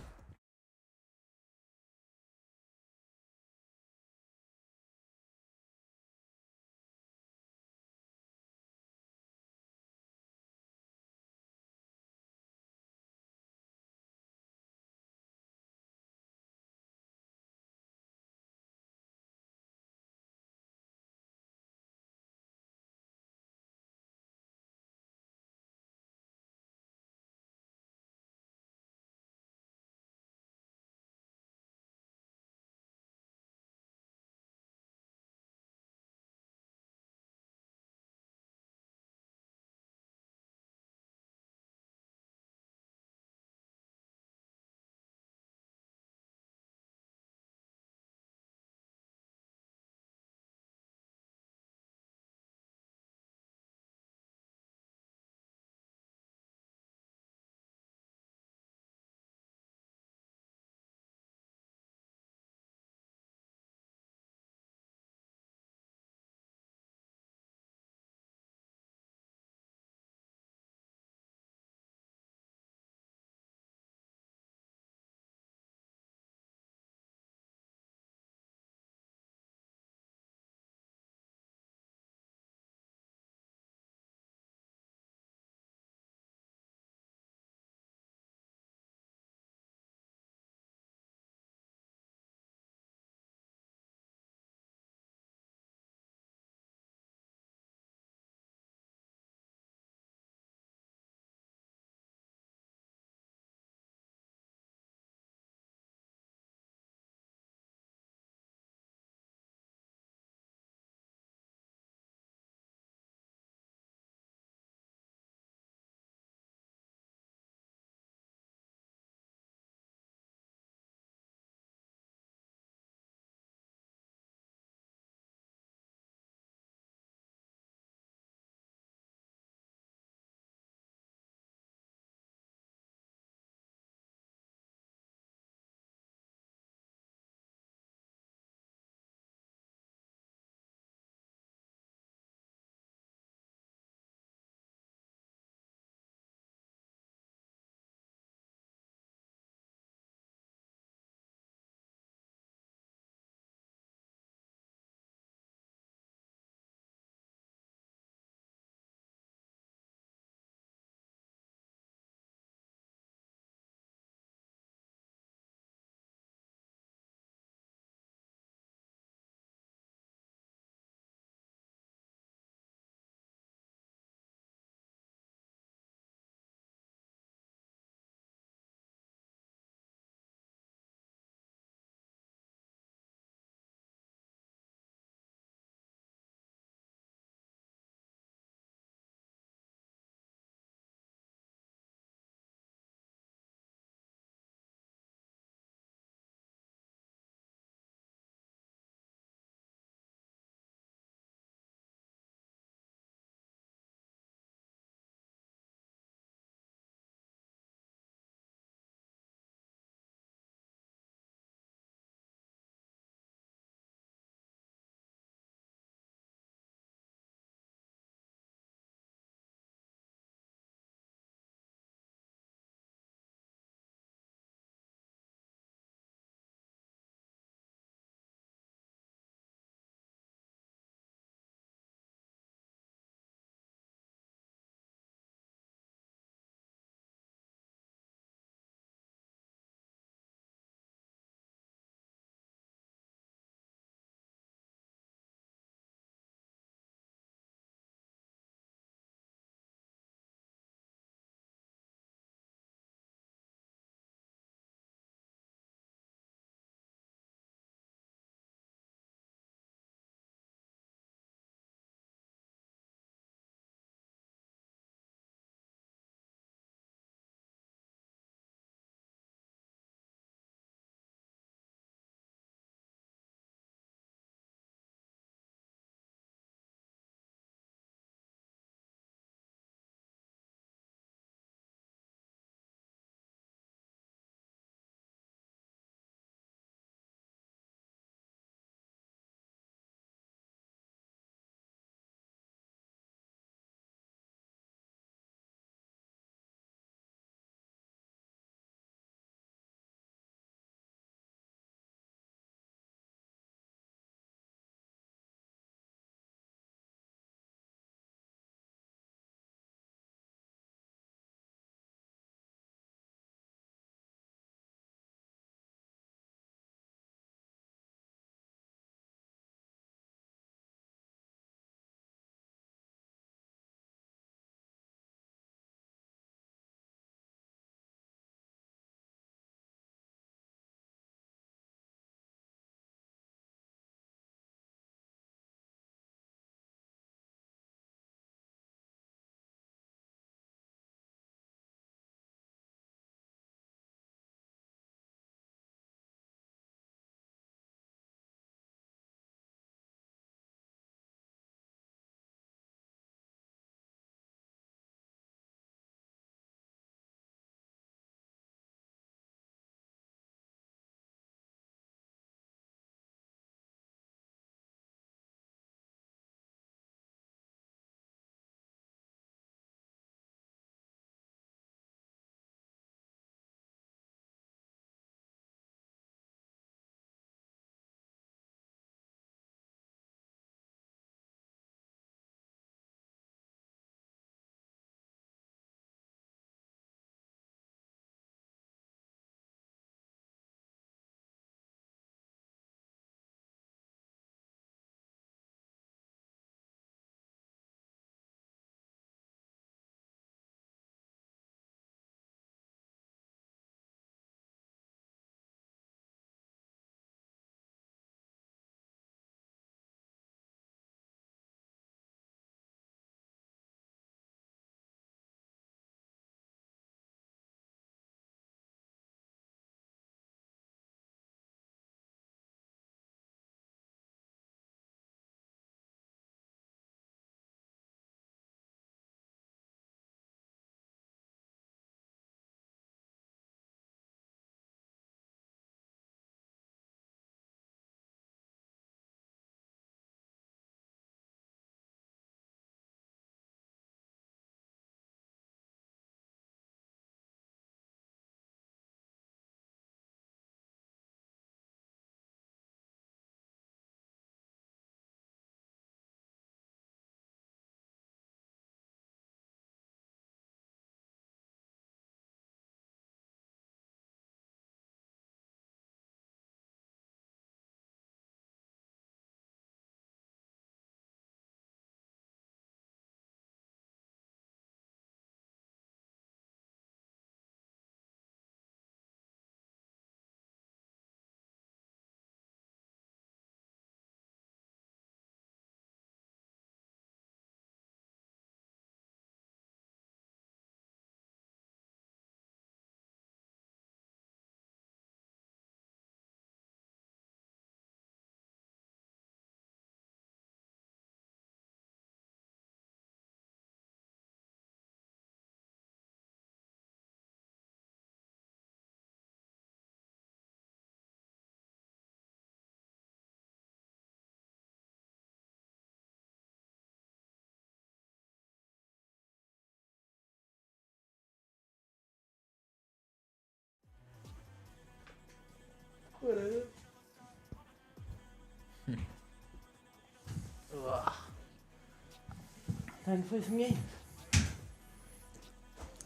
C: Time to play some games.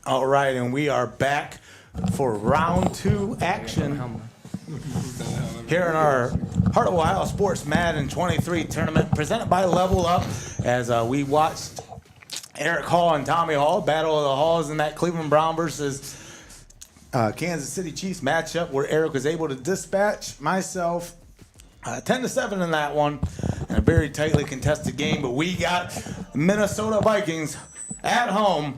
A: All right, and we are back for round 2 action here in our Heart of Ohio Sports Madden 23 tournament presented by Level Up as we watched Eric Hall and Tommy Hall, Battle of the Halls in that Cleveland Brown versus Kansas City Chiefs matchup where Eric was able to dispatch myself 10-7 in that one in a very tightly contested game. But we got Minnesota Vikings at home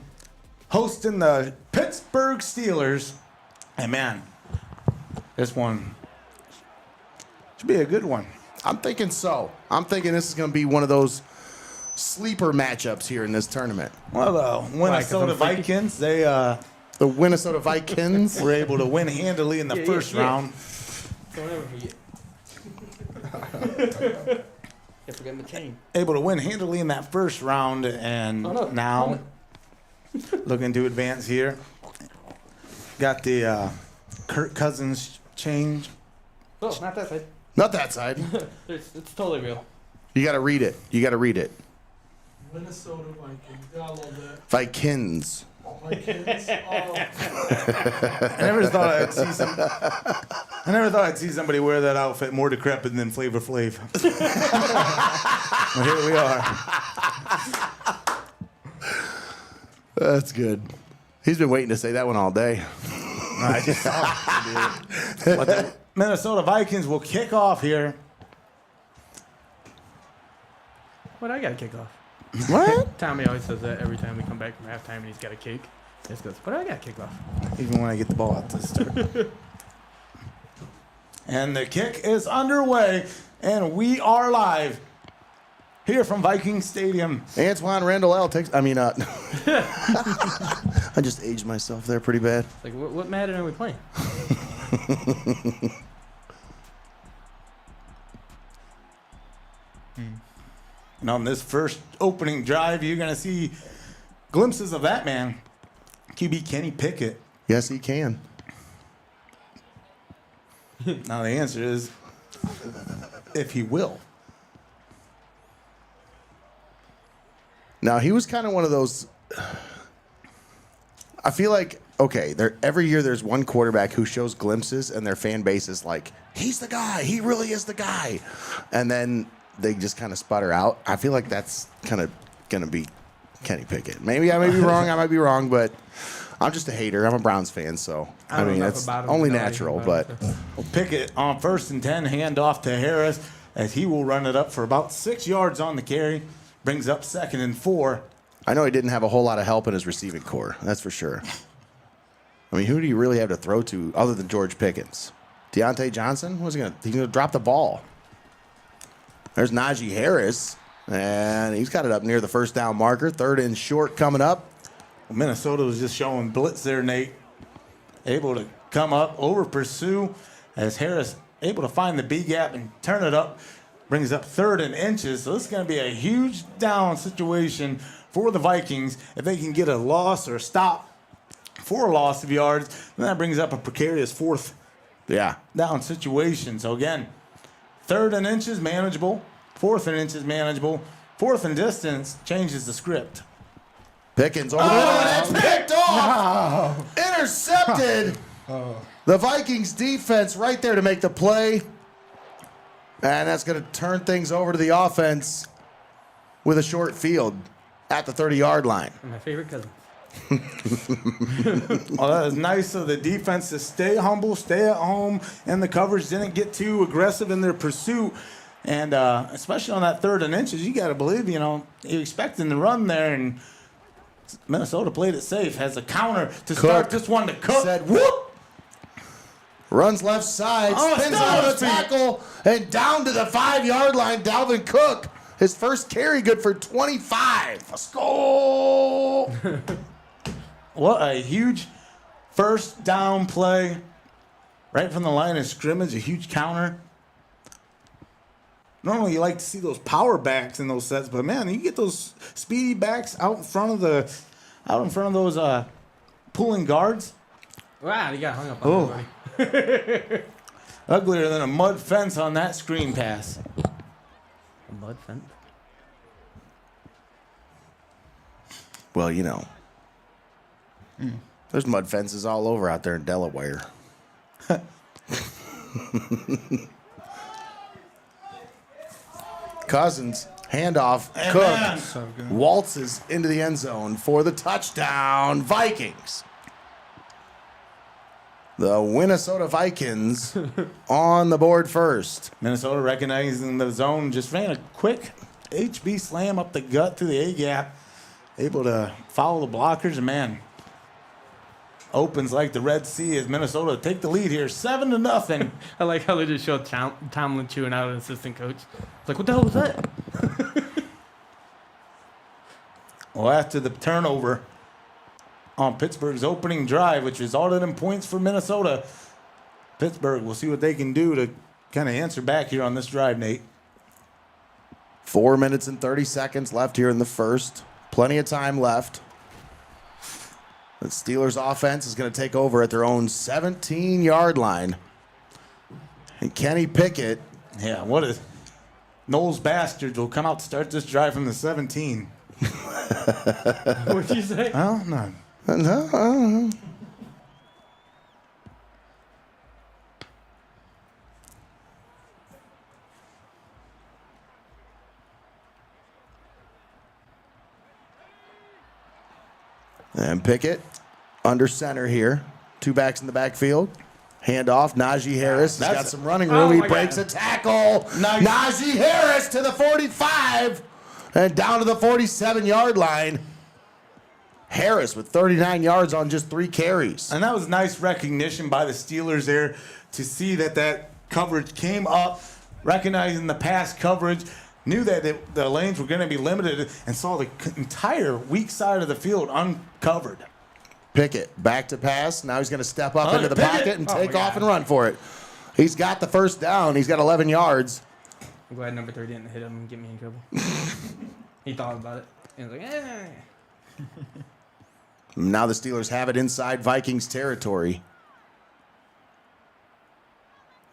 A: hosting the Pittsburgh Steelers. And man, this one should be a good one.
E: I'm thinking so. I'm thinking this is going to be one of those sleeper matchups here in this tournament.
A: Well, the Minnesota Vikings, they
E: The Minnesota Vikings.
A: were able to win handily in the first round.
C: Don't ever forget. Can't forget my chain.
A: Able to win handily in that first round, and now looking to advance here. Got the Kirk Cousins change.
C: Oh, not that side.
E: Not that side.
C: It's totally real.
E: You got to read it. You got to read it.
F: Minnesota Vikings. I love that.
E: Vikings.
F: Vikings. Oh.
A: I never thought I'd see somebody wear that outfit more decrepit than Flavor Flav. Well, here we are.
E: That's good. He's been waiting to say that one all day.
A: I just saw it. But the Minnesota Vikings will kick off here.
C: What I gotta kick off?
E: What?
C: Tommy always says that every time we come back from halftime and he's got a kick. He just goes, what do I gotta kick off?
A: Even when I get the ball out to start. And the kick is underway, and we are live here from Viking Stadium.
E: Antoine Randall L takes. I just aged myself there pretty bad.
C: Like, what Madden are we playing?
A: And on this first opening drive, you're going to see glimpses of that man, QB Kenny Pickett.
E: Yes, he can.
A: Now the answer is if he will.
E: Now, he was kind of one of those. I feel like, okay, every year there's one quarterback who shows glimpses, and their fan base is like, he's the guy. He really is the guy. And then they just kind of sputter out. I feel like that's kind of going to be Kenny Pickett. Maybe I may be wrong. I might be wrong, but I'm just a hater. I'm a Browns fan, so I mean, it's only natural. But
A: Well, Pickett on 1st and 10, hand off to Harris as he will run it up for about 6 yards on the carry. Brings up 2nd and 4.
E: I know he didn't have a whole lot of help in his receiving core. That's for sure. I mean, who do you really have to throw to other than George Pickens? Deontay Johnson? He's going to drop the ball. There's Najee Harris, and he's got it up near the first down marker. 3rd and short coming up.
A: Well, Minnesota was just showing blitz there, Nate. Able to come up, over pursue, as Harris able to find the B gap and turn it up. Brings up 3rd and inches. So this is going to be a huge down situation for the Vikings. If they can get a loss or a stop for a loss of yards, then that brings up a precarious 4th down situation. So again, 3rd and inches, manageable. 4th and inches, manageable. 4th and distance changes the script.
E: Pickens over there. It's picked off. No. Intercepted. The Vikings defense right there to make the play. And that's going to turn things over to the offense with a short field at the 30-yard line.
C: My favorite cousin.
A: Well, that was nice of the defense to stay humble, stay at home, and the coverage didn't get too aggressive in their pursuit. And especially on that 3rd and inches, you got to believe, you're expecting the run there, and Minnesota played it safe. Has a counter to start this one to Cook.
E: Said, whoop! Runs left side, spins out of the tackle, and down to the 5-yard line, Dalvin Cook. His first carry good for 25.
A: Let's go! What a huge first down play. Right from the line of scrimmage, a huge counter. Normally you like to see those power backs in those sets, but man, you get those speedy backs out in front of those pulling guards.
C: Wow, you got hung up on that, buddy.
A: Uglier than a mud fence on that screen pass.
C: A mud fence?
E: Well, you know, there's mud fences all over out there in Delaware. Cousins, handoff, Cook, waltzes into the end zone for the touchdown, Vikings. The Minnesota Vikings on the board first.
A: Minnesota recognizing the zone, just ran a quick HB slam up the gut through the A-gap. Able to follow the blockers, and man, opens like the Red Sea as Minnesota take the lead here, 7-0.
C: I like how they just showed Tomlin chewing out an assistant coach. It's like, what the hell was that?
A: Well, after the turnover on Pittsburgh's opening drive, which resulted in points for Minnesota, Pittsburgh will see what they can do to kind of answer back here on this drive, Nate.
E: 4 minutes and 30 seconds left here in the first. Plenty of time left. The Steelers offense is going to take over at their own 17-yard line. And Kenny Pickett.
A: Yeah, what is Knowles bastards will come out to start this drive from the 17.
C: What'd you say?
A: Well, no.
E: And Pickett under center here. 2 backs in the backfield. Handoff. Najee Harris has got some running room. He breaks a tackle. Najee Harris to the 45 and down to the 47-yard line. Harris with 39 yards on just 3 carries.
A: And that was nice recognition by the Steelers there to see that coverage came up, recognizing the pass coverage, knew that the lanes were going to be limited, and saw the entire weak side of the field uncovered.
E: Pickett back to pass. Now he's going to step up into the
A: Pickett.
E: pocket and take off and run for it. He's got the first down. He's got 11 yards.
C: I'm glad number 3 didn't hit him and get me in trouble. He thought about it. He was like, eh.
E: Now the Steelers have it inside Vikings territory.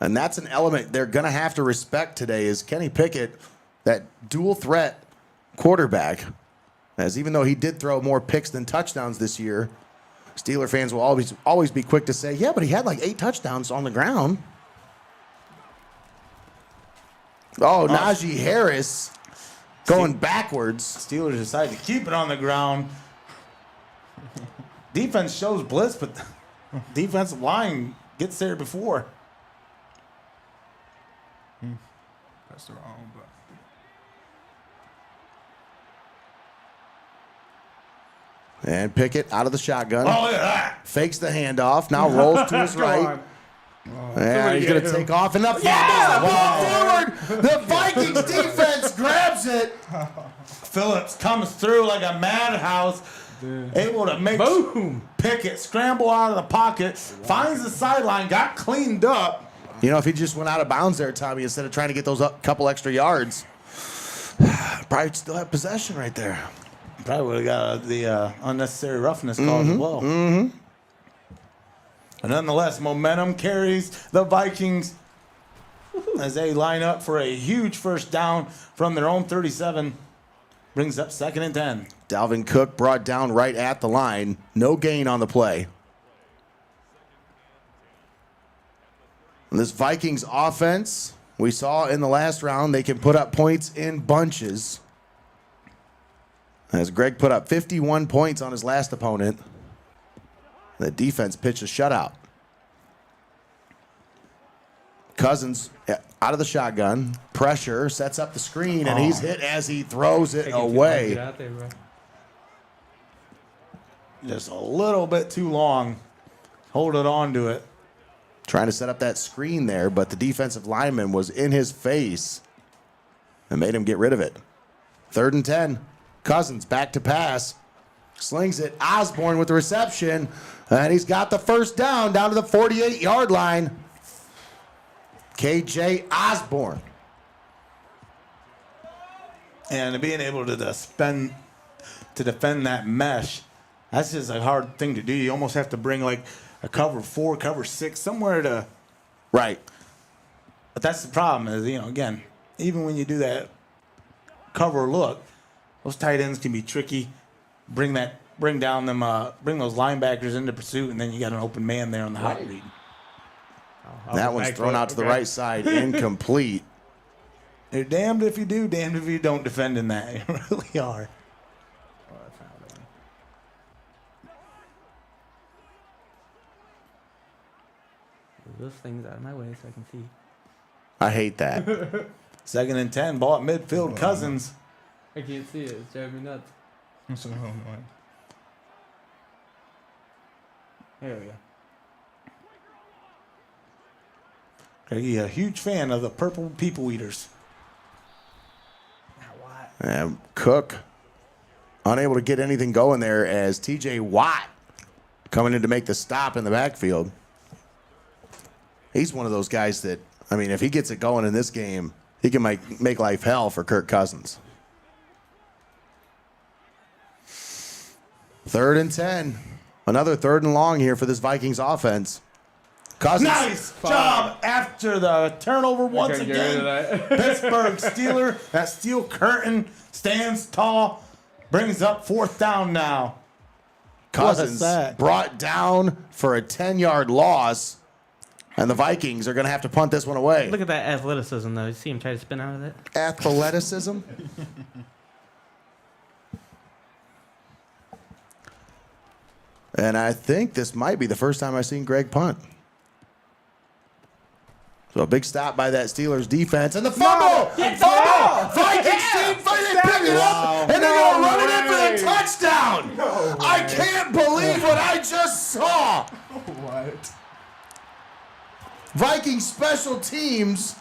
E: And that's an element they're going to have to respect today is Kenny Pickett, that dual threat quarterback. As even though he did throw more picks than touchdowns this year, Steeler fans will always be quick to say, yeah, but he had like 8 touchdowns on the ground. Oh, Najee Harris going backwards.
A: Steelers decide to keep it on the ground. Defense shows blitz, but defensive line gets there before.
F: That's the wrong button.
E: And Pickett out of the shotgun.
A: Oh, look at that.
E: Fakes the handoff. Now rolls to his right. And he's going to take off. And the ball forward. The Vikings defense grabs it.
A: Phillips comes through like a madhouse, able to make Pickett scramble out of the pocket, finds the sideline, got cleaned up.
E: You know, if he just went out of bounds there, Tommy, instead of trying to get those couple extra yards, probably still have possession right there.
A: Probably would have got the unnecessary roughness called as well. And nonetheless, momentum carries the Vikings as they line up for a huge first down from their own 37. Brings up 2nd and 10.
E: Dalvin Cook brought down right at the line. No gain on the play. And this Vikings offense, we saw in the last round, they can put up points in bunches. As Greg put up 51 points on his last opponent, the defense pitched a shutout. Cousins out of the shotgun, pressure, sets up the screen, and he's hit as he throws it away.
A: Just a little bit too long. Holding on to it.
E: Trying to set up that screen there, but the defensive lineman was in his face and made him get rid of it. 3rd and 10. Cousins back to pass. Slings it. Osborne with the reception. And he's got the first down to the 48-yard line. KJ Osborne.
A: And being able to defend that mesh, that's just a hard thing to do. You almost have to bring like a cover 4, cover 6, somewhere to.
E: Right.
A: But that's the problem is, again, even when you do that cover look, those tight ends can be tricky. bring those linebackers into pursuit, and then you got an open man there on the hot read.
E: That one's thrown out to the right side, incomplete.
A: You're damned if you do, damned if you don't defending that. You really are.
C: Those things out of my way so I can see.
E: I hate that.
A: 2nd and 10, ball at midfield. Cousins.
C: I can't see it. It's driving me nuts. There we go.
A: Greggy, a huge fan of the purple people eaters.
E: And Cook unable to get anything going there as TJ Watt coming in to make the stop in the backfield. He's one of those guys that, I mean, if he gets it going in this game, he can make life hell for Kirk Cousins. 3rd and 10. Another 3rd and long here for this Vikings offense. Cousins.
A: Nice job after the turnover once again. Pittsburgh Steeler. That steel curtain stands tall. Brings up 4th down now.
E: Cousins brought down for a 10-yard loss. And the Vikings are going to have to punt this one away.
C: Look at that athleticism, though. You see him try to spin out of it?
E: Athleticism. And I think this might be the first time I've seen Greg punt. So a big stop by that Steelers defense. And the fumble! Fumble! Vikings team finally pick it up. And they're going to run it in for the touchdown. I can't believe what I just saw.
A: What?
E: Viking special teams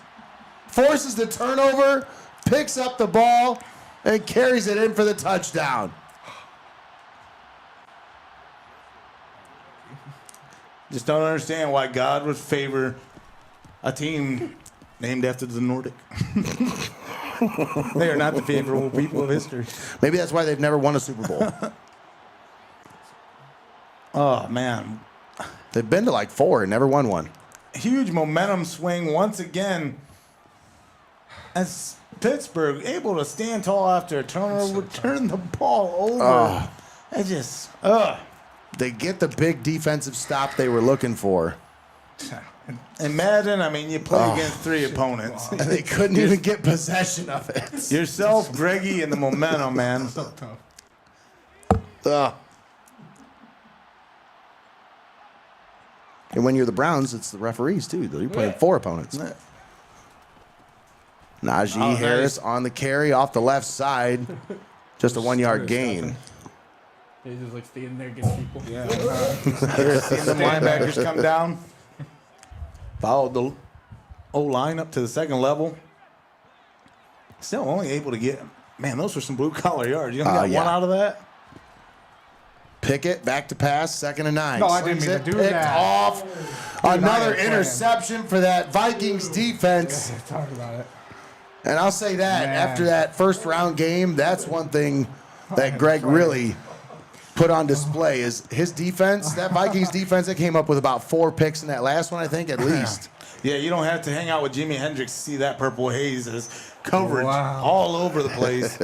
E: forces the turnover, picks up the ball, and carries it in for the touchdown.
A: Just don't understand why God would favor a team named after the Nordic. They are not the favorable people of history.
E: Maybe that's why they've never won a Super Bowl.
A: Oh, man.
E: They've been to like 4 and never won one.
A: Huge momentum swing once again as Pittsburgh able to stand tall after a turnover, turn the ball over.
E: They get the big defensive stop they were looking for.
A: In Madden, I mean, you play against 3 opponents.
E: And they couldn't even get possession of it.
A: Yourself, Greggy, and the momentum, man.
F: So tough.
E: And when you're the Browns, it's the referees, too. You're playing 4 opponents. Najee Harris on the carry off the left side. Just a 1-yard gain.
C: He's just like standing there getting people.
A: Yeah. Seeing the linebackers come down. Followed the O-line up to the 2nd level. Still only able to get, man, those were some blue-collar yards. You only got one out of that?
E: Pickett back to pass, 2nd and 9.
A: No, I didn't mean to do
E: picked
A: that.
E: off. Another interception for that Vikings defense.
F: Talk about it.
E: And I'll say that after that first-round game, that's one thing that Greg really put on display is his defense. That Vikings defense, that came up with about 4 picks in that last one, I think, at least.
A: Yeah, you don't have to hang out with Jimi Hendrix to see that purple haze as coverage all over the place.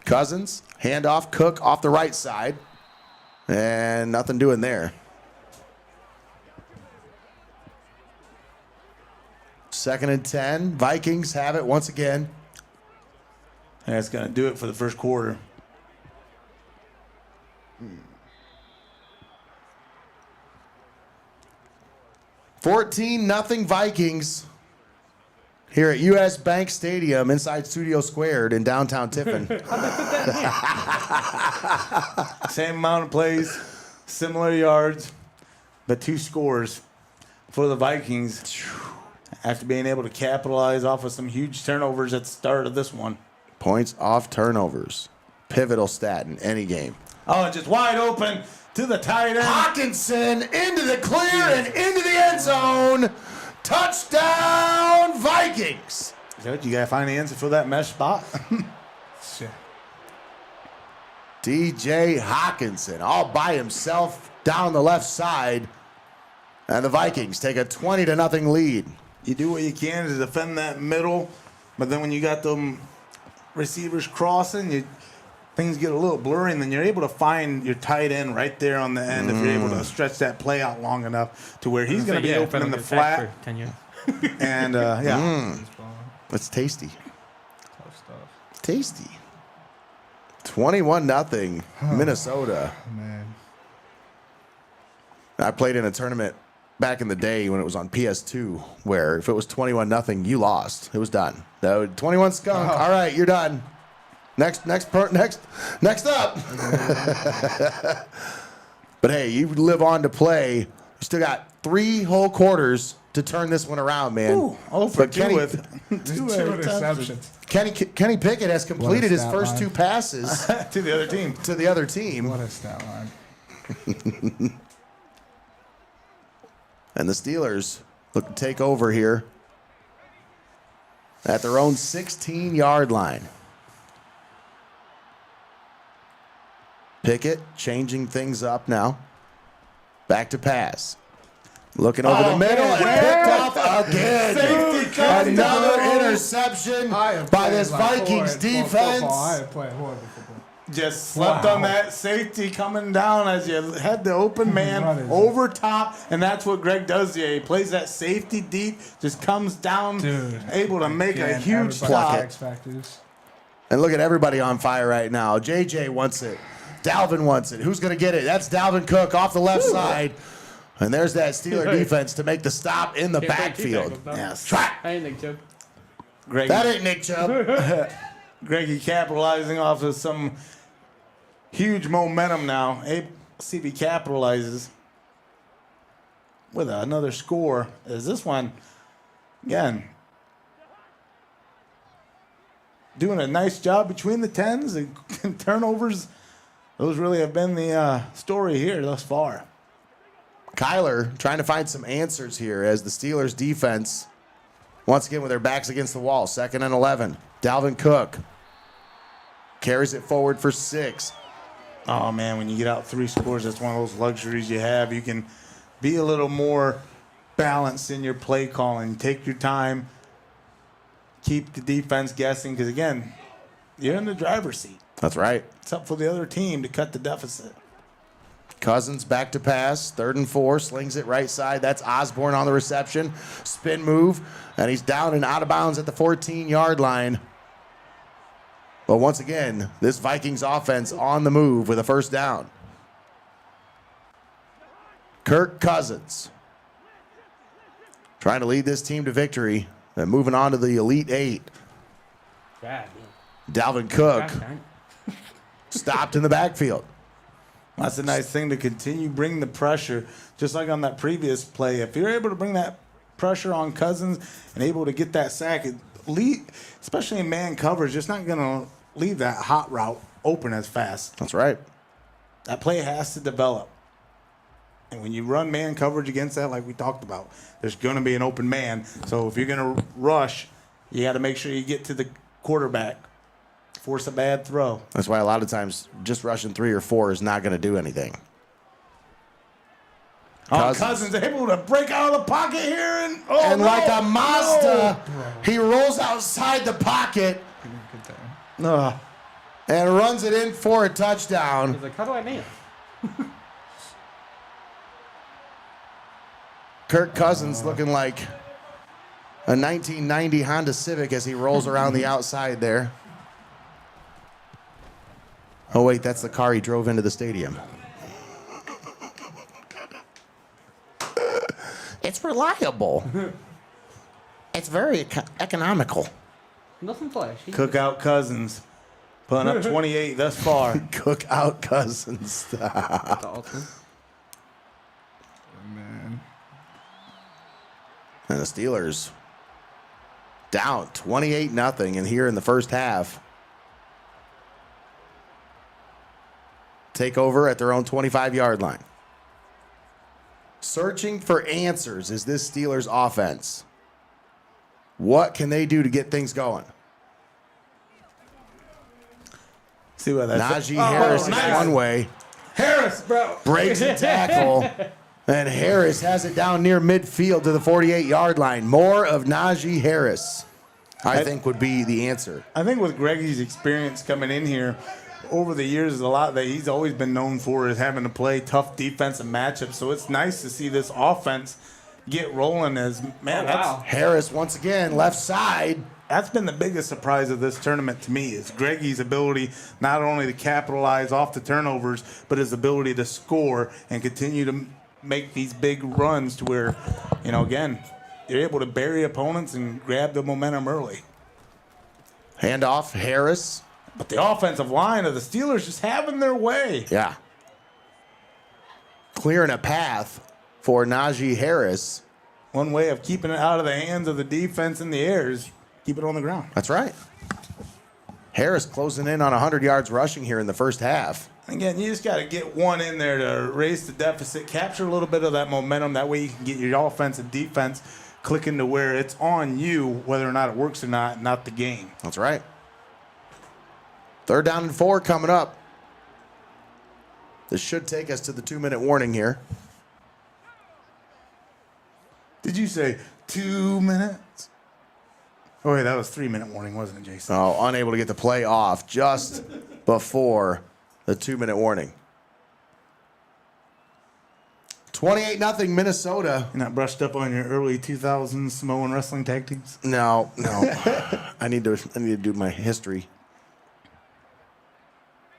E: Cousins, handoff, Cook off the right side. And nothing doing there. 2nd and 10. Vikings have it once again.
A: And that's going to do it for the first quarter.
E: $14-0 Vikings here at U.S. Bank Stadium inside Studio Squared in downtown Tiffin.
A: Same amount of plays, similar yards, but 2 scores for the Vikings after being able to capitalize off of some huge turnovers at the start of this one.
E: Points off turnovers. Pivotal stat in any game.
A: Oh, just wide open to the tight end.
E: Hawkinson into the clear and into the end zone. Touchdown, Vikings.
A: Good, you got to find the answer for that mesh spot.
F: Shit.
E: DJ Hawkinson all by himself down the left side. And the Vikings take a 20-0 lead.
A: You do what you can to defend that middle, but then when you got them receivers crossing, things get a little blurry, and then you're able to find your tight end right there on the end if you're able to stretch that play out long enough to where he's going to be open in the flat.
C: For 10 yards.
A: And, yeah.
E: It's tasty. Tasty. 21-0 Minnesota.
A: Man.
E: I played in a tournament back in the day when it was on PS2 where if it was 21-0, you lost. It was done. No, 21 skunk. All right, you're done. Next up. But hey, you live on to play. You still got 3 whole quarters to turn this one around, man.
A: Ooh, for Kenny, with
F: 2 interceptions.
E: Kenny Pickett has completed his
F: stat
E: first
F: line.
E: 2 passes
A: to the other team.
E: to the other team.
F: What a stat line.
E: And the Steelers look to take over here at their own 16-yard line. Pickett changing things up now. Back to pass. Looking over the middle and picked off again.
A: Safety comes
E: Another
A: down.
E: interception
F: I am
E: by
F: playing
E: this
F: like
E: Vikings
F: horrid
E: defense.
F: football. I am playing horrible football.
A: Just slept
F: Wow.
A: on that safety coming down as you had the open man
F: What is
A: over top, and that's what Greg does here. He plays that safety deep, just comes down,
F: Dude.
A: able to make a
F: Again,
A: huge
F: everybody
A: stop.
F: X factors.
E: And look at everybody on fire right now. JJ wants it. Dalvin wants it. Who's going to get it? That's Dalvin Cook off the left side. And there's that Steeler defense to make the stop in the backfield.
A: Yes.
E: Trap.
C: I ain't think so.
A: Greg,
E: That ain't Nick Chubb.
A: Greggy capitalizing off of some huge momentum now. See if he capitalizes with another score. Is this one, again, doing a nice job between the 10s and turnovers. Those really have been the story here thus far.
E: Kyler trying to find some answers here as the Steelers defense, once again with their backs against the wall. 2nd and 11. Dalvin Cook carries it forward for 6.
A: Oh, man, when you get out 3 scores, that's one of those luxuries you have. You can be a little more balanced in your play calling. Take your time. Keep the defense guessing because, again, you're in the driver's seat.
E: That's right.
A: It's up for the other team to cut the deficit.
E: Cousins back to pass. 3rd and 4. Slings it right side. That's Osborne on the reception. Spin move. And he's down and out of bounds at the 14-yard line. But once again, this Vikings offense on the move with a first down. Kirk Cousins trying to lead this team to victory and moving on to the Elite 8. Dalvin Cook stopped in the backfield.
A: That's a nice thing to continue bring the pressure, just like on that previous play. If you're able to bring that pressure on Cousins and able to get that sack, especially in man coverage, just not going to leave that hot route open as fast.
E: That's right.
A: That play has to develop. And when you run man coverage against that, like we talked about, there's going to be an open man. So if you're going to rush, you got to make sure you get to the quarterback. Force a bad throw.
E: That's why a lot of times just rushing 3 or 4 is not going to do anything.
A: Cousins able to break out of the pocket here. And
E: Like a Mazda, he rolls outside the pocket and runs it in for a touchdown.
C: He's like, how do I name?
E: Kirk Cousins looking like a 1990 Honda Civic as he rolls around the outside there. Oh, wait, that's the car he drove into the stadium. It's reliable. It's very economical.
C: Nothing flashy.
A: Cook out Cousins. Putting up 28 thus far.
E: Cook out Cousins.
C: Dalton.
F: Man.
E: And the Steelers down 28-0 and here in the first half. Take over at their own 25-yard line. Searching for answers is this Steelers offense. What can they do to get things going?
A: See what that's
E: Najee Harris is
A: nice.
E: one way.
A: Harris, bro.
E: Breaks a tackle. And Harris has it down near midfield to the 48-yard line. More of Najee Harris. I think would be the answer.
A: I think with Greggy's experience coming in here over the years, a lot that he's always been known for is having to play tough defensive matchups. So it's nice to see this offense get rolling. As man,
E: Harris once again left side.
A: That's been the biggest surprise of this tournament to me is Greggy's ability not only to capitalize off the turnovers, but his ability to score and continue to make these big runs to where, again, you're able to bury opponents and grab the momentum early.
E: Handoff, Harris.
A: But the offensive line of the Steelers just having their way.
E: Yeah. Clearing a path for Najee Harris.
A: One way of keeping it out of the hands of the defense in the air is keep it on the ground.
E: That's right. Harris closing in on 100 yards rushing here in the first half.
A: Again, you just got to get one in there to raise the deficit, capture a little bit of that momentum. That way you can get your offense and defense clicking to where it's on you, whether or not it works or not the game.
E: That's right. 3rd down and 4 coming up. This should take us to the 2-minute warning here.
A: Did you say 2 minutes? Oh, wait, that was 3-minute warning, wasn't it, Jason?
E: Oh, unable to get the play off just before the 2-minute warning. 28-0 Minnesota.
A: You're not brushed up on your early 2000s Samoan wrestling tag teams?
E: No. I need to do my history.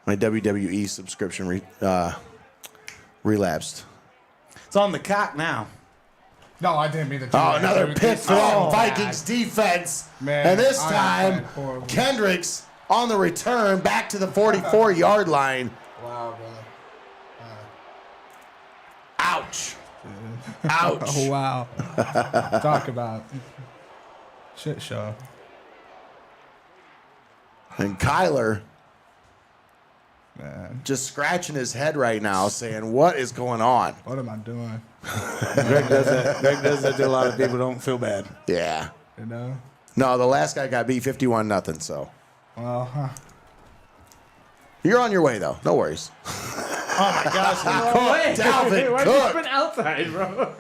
E: My WWE subscription relapsed.
A: It's on the cock now.
F: No, I didn't mean to do
E: Oh,
F: that.
E: another pick for that Vikings defense.
F: Man,
E: and this
F: I am
E: time,
F: playing horrible.
E: Kendricks on the return back to the 44-yard line.
F: Wow, brother.
E: Ouch. Ouch.
F: Oh, wow. Talk about shit show.
E: And Kyler
F: Man,
E: just scratching his head right now saying, what is going on?
F: what am I doing?
A: Greg does that. Greg does that to a lot of people. Don't feel bad.
E: Yeah.
F: You know?
E: No, the last guy got beat 51-0, so.
F: Well,
E: You're on your way, though. No worries.
A: Oh, my gosh.
E: Dalvin
C: Why'd
E: Cook.
C: you spin outside, bro?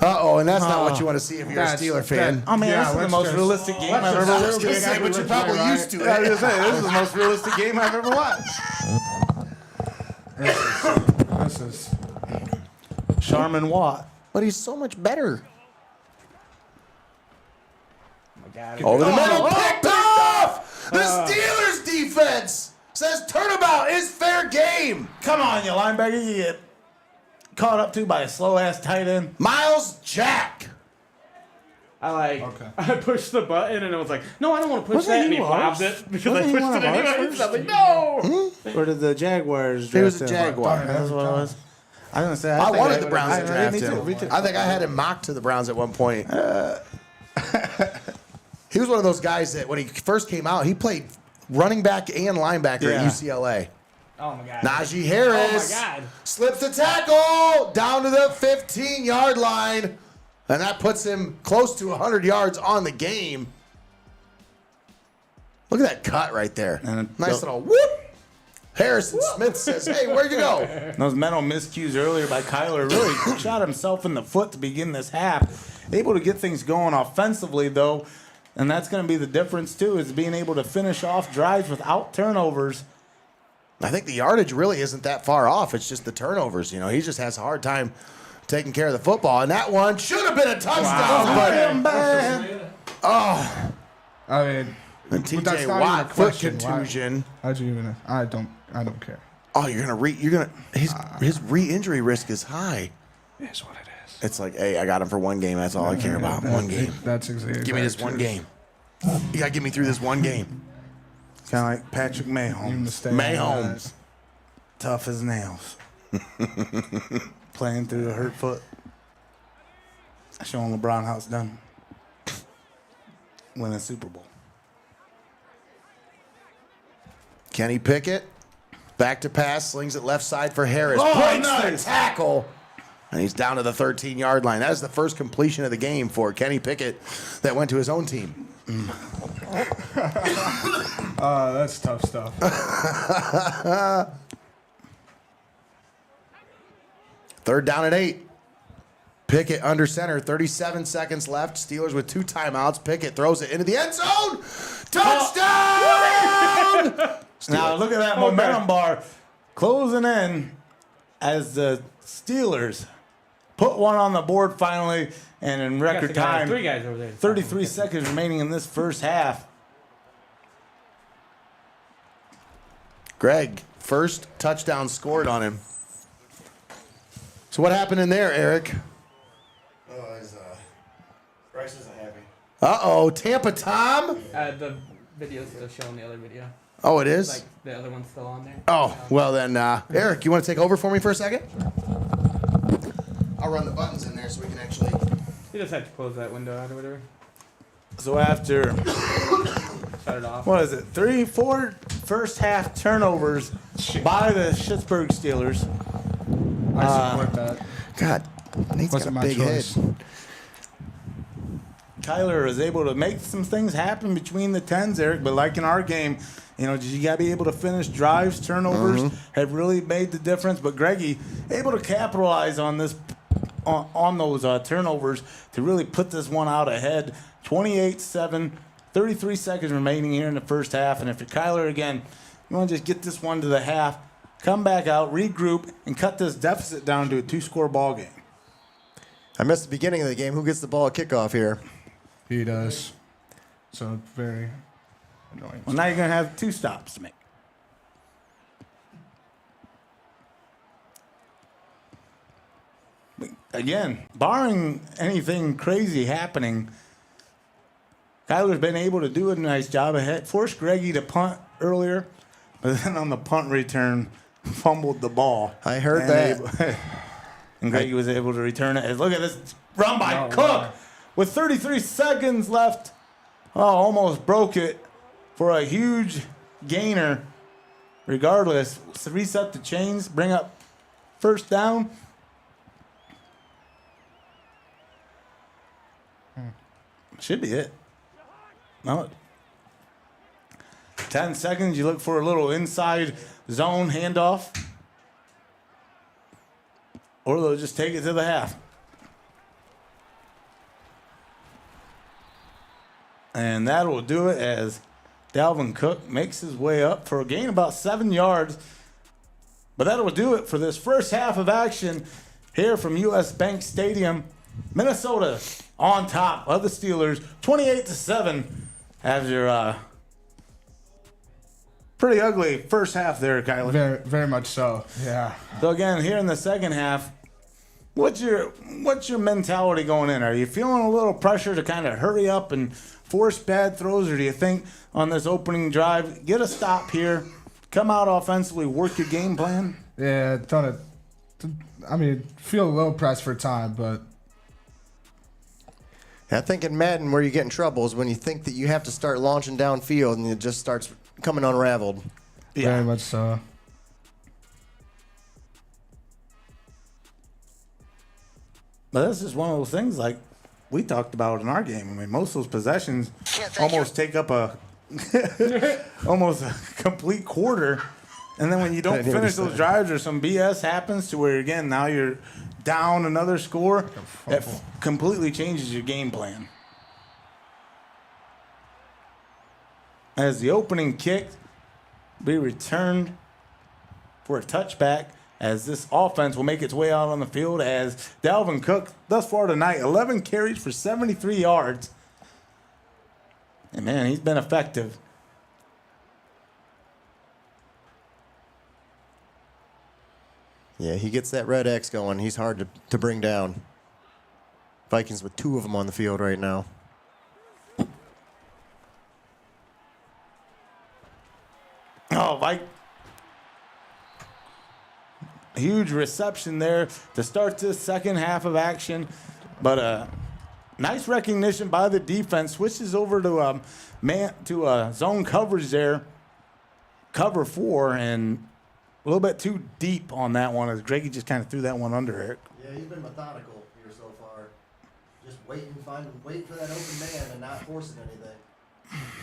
E: Uh-oh, and that's not what you want to see if you're a Steeler fan.
A: Oh, man,
F: Yeah,
A: this is the
F: let's
A: most
F: just-
A: realistic game
F: let's
A: I've
F: just-
A: ever
E: I was
A: watched.
E: going to say, but you're probably used to
A: I was
E: it.
A: going to say, this is the most realistic game I've ever watched.
F: this is
A: Charmin Watt.
E: But he's so much better. Over the middle, picked off! The Steelers defense says turnabout is fair game.
A: Come on, you linebacker. You get caught up to by a slow-ass tight end.
E: Miles Jack.
C: I pushed the button and it was like, no, I don't want to push
A: Wasn't
C: that. And
A: he
C: he
A: ours?
C: flopped it because
A: Wasn't
C: I
A: he
C: pushed
A: one
C: it
A: of ours
C: anyway.
A: first?
C: I was like, no.
A: Or did the Jaguars
E: He was
A: draft
E: a
A: him?
E: Jaguar.
A: That's what it was. I was going to say,
E: I
A: think
E: wanted the Browns to
A: me
E: draft
A: too,
E: him.
A: me too.
E: I think I had him mocked to the Browns at one point. He was one of those guys that when he first came out, he played running back and linebacker at UCLA.
C: Oh, my God.
E: Najee Harris
C: Oh, my God.
E: slips the tackle down to the 15-yard line. And that puts him close to 100 yards on the game. Look at that cut right there.
A: And
E: Nice little whoop. Harrison Smith says, hey, where'd you go?
A: Those mental miscues earlier by Kyler really shot himself in the foot to begin this half. Able to get things going offensively, though, and that's going to be the difference, too, is being able to finish off drives without turnovers.
E: I think the yardage really isn't that far off. It's just the turnovers. You know, he just has a hard time taking care of the football. And that one should have been a touchdown.
F: I mean,
E: But
F: but that's
E: TJ
F: not
E: Watt
F: even a
E: foot
F: question.
E: contusion.
F: How'd you even? I don't care.
E: Oh, his re-injury risk is high.
F: It's what it is.
E: It's like, hey, I got him for one game. That's all I care about. One game.
F: That's exactly.
E: Give me this one game. You gotta get me through this one game.
A: Kind of like Patrick Mahomes.
E: Mahomes.
A: Tough as nails. Playing through a hurt foot. Showing LeBron how it's done. Winning a Super Bowl.
E: Kenny Pickett, back to pass, slings it left side for Harris.
A: Oh,
E: Breaks
A: nice.
E: the tackle. And he's down to the 13-yard line. That is the first completion of the game for Kenny Pickett that went to his own team.
F: That's tough stuff.
E: Third down and 8. Pickett under center, 37 seconds left. Steelers with 2 timeouts. Pickett throws it into the end zone. Touchdown!
A: Now look at that momentum bar closing in as the Steelers put one on the board finally, and in record time,
C: 3 guys over there.
A: 33 seconds remaining in this first half.
E: Greg, first touchdown scored on him. So what happened in there, Eric?
B: Bryce isn't happy.
E: Uh-oh, Tampa Tom?
C: The video's still showing the other video.
E: Oh, it is?
C: Like the other one's still on there.
E: Oh, well then, Eric, you want to take over for me for a second? I'll run the buttons in there so we can actually...
C: You just have to close that window out or whatever.
A: So after,
C: Shut it off.
A: what is it, 3-4 first half turnovers by the Pittsburgh Steelers.
F: I support that.
E: God, Nate's got a
F: Wasn't my
E: big
F: choice.
E: head.
A: Kyler is able to make some things happen between the 10s, Eric, but like in our game, you know, you got to be able to finish drives. Turnovers have really made the difference, but Greggy able to capitalize on this, on those turnovers to really put this one out ahead. 28-7, 33 seconds remaining here in the first half, and if you're Kyler again, you want to just get this one to the half, come back out, regroup, and cut this deficit down to a 2-score ball game.
B: I missed the beginning of the game. Who gets the ball at kickoff here?
F: He does. So very annoying.
A: Well, now you're going to have 2 stops to make. Again, barring anything crazy happening, Kyler's been able to do a nice job ahead. Forced Greggy to punt earlier, but then on the punt return, fumbled the ball.
B: I heard that.
A: And Greggy was able to return it. Look at this run by Cook.
C: Wow.
A: With 33 seconds left. Oh, almost broke it for a huge gainer. Regardless, reset the chains, bring up first down. Should be it. No. 10 seconds, you look for a little inside zone handoff. Or they'll just take it to the half. And that will do it as Dalvin Cook makes his way up for a gain about 7 yards. But that will do it for this first half of action here from US Bank Stadium. Minnesota on top of the Steelers, 28-7 after pretty ugly first half there, Kyler.
F: Very, very much so. Yeah.
A: So again, here in the second half, what's your mentality going in? Are you feeling a little pressure to kind of hurry up and force bad throws, or do you think on this opening drive, get a stop here, come out offensively, work your game plan?
F: Yeah, feel a little pressed for time, but
B: I think in Madden, where you get in trouble is when you think that you have to start launching downfield and it just starts coming unraveled.
F: very much so.
A: But this is one of those things like we talked about in our game. I mean, most of those possessions almost take up almost a complete quarter. And then when you don't finish those drives or some BS happens to where, again, now you're down another score, that completely changes your game plan. As the opening kick be returned for a touchback, as this offense will make its way out on the field as Dalvin Cook, thus far tonight, 11 carries for 73 yards. And, man, he's been effective.
B: Yeah, he gets that red X going. He's hard to bring down. Vikings with 2 of them on the field right now.
A: Oh, huge reception there to start this second half of action. But nice recognition by the defense. Switches over to zone coverage there. Cover 4, and a little bit too deep on that one as Greggy just kind of threw that one under Eric.
B: Yeah, he's been methodical here so far. Just waiting for that open man and not forcing anything.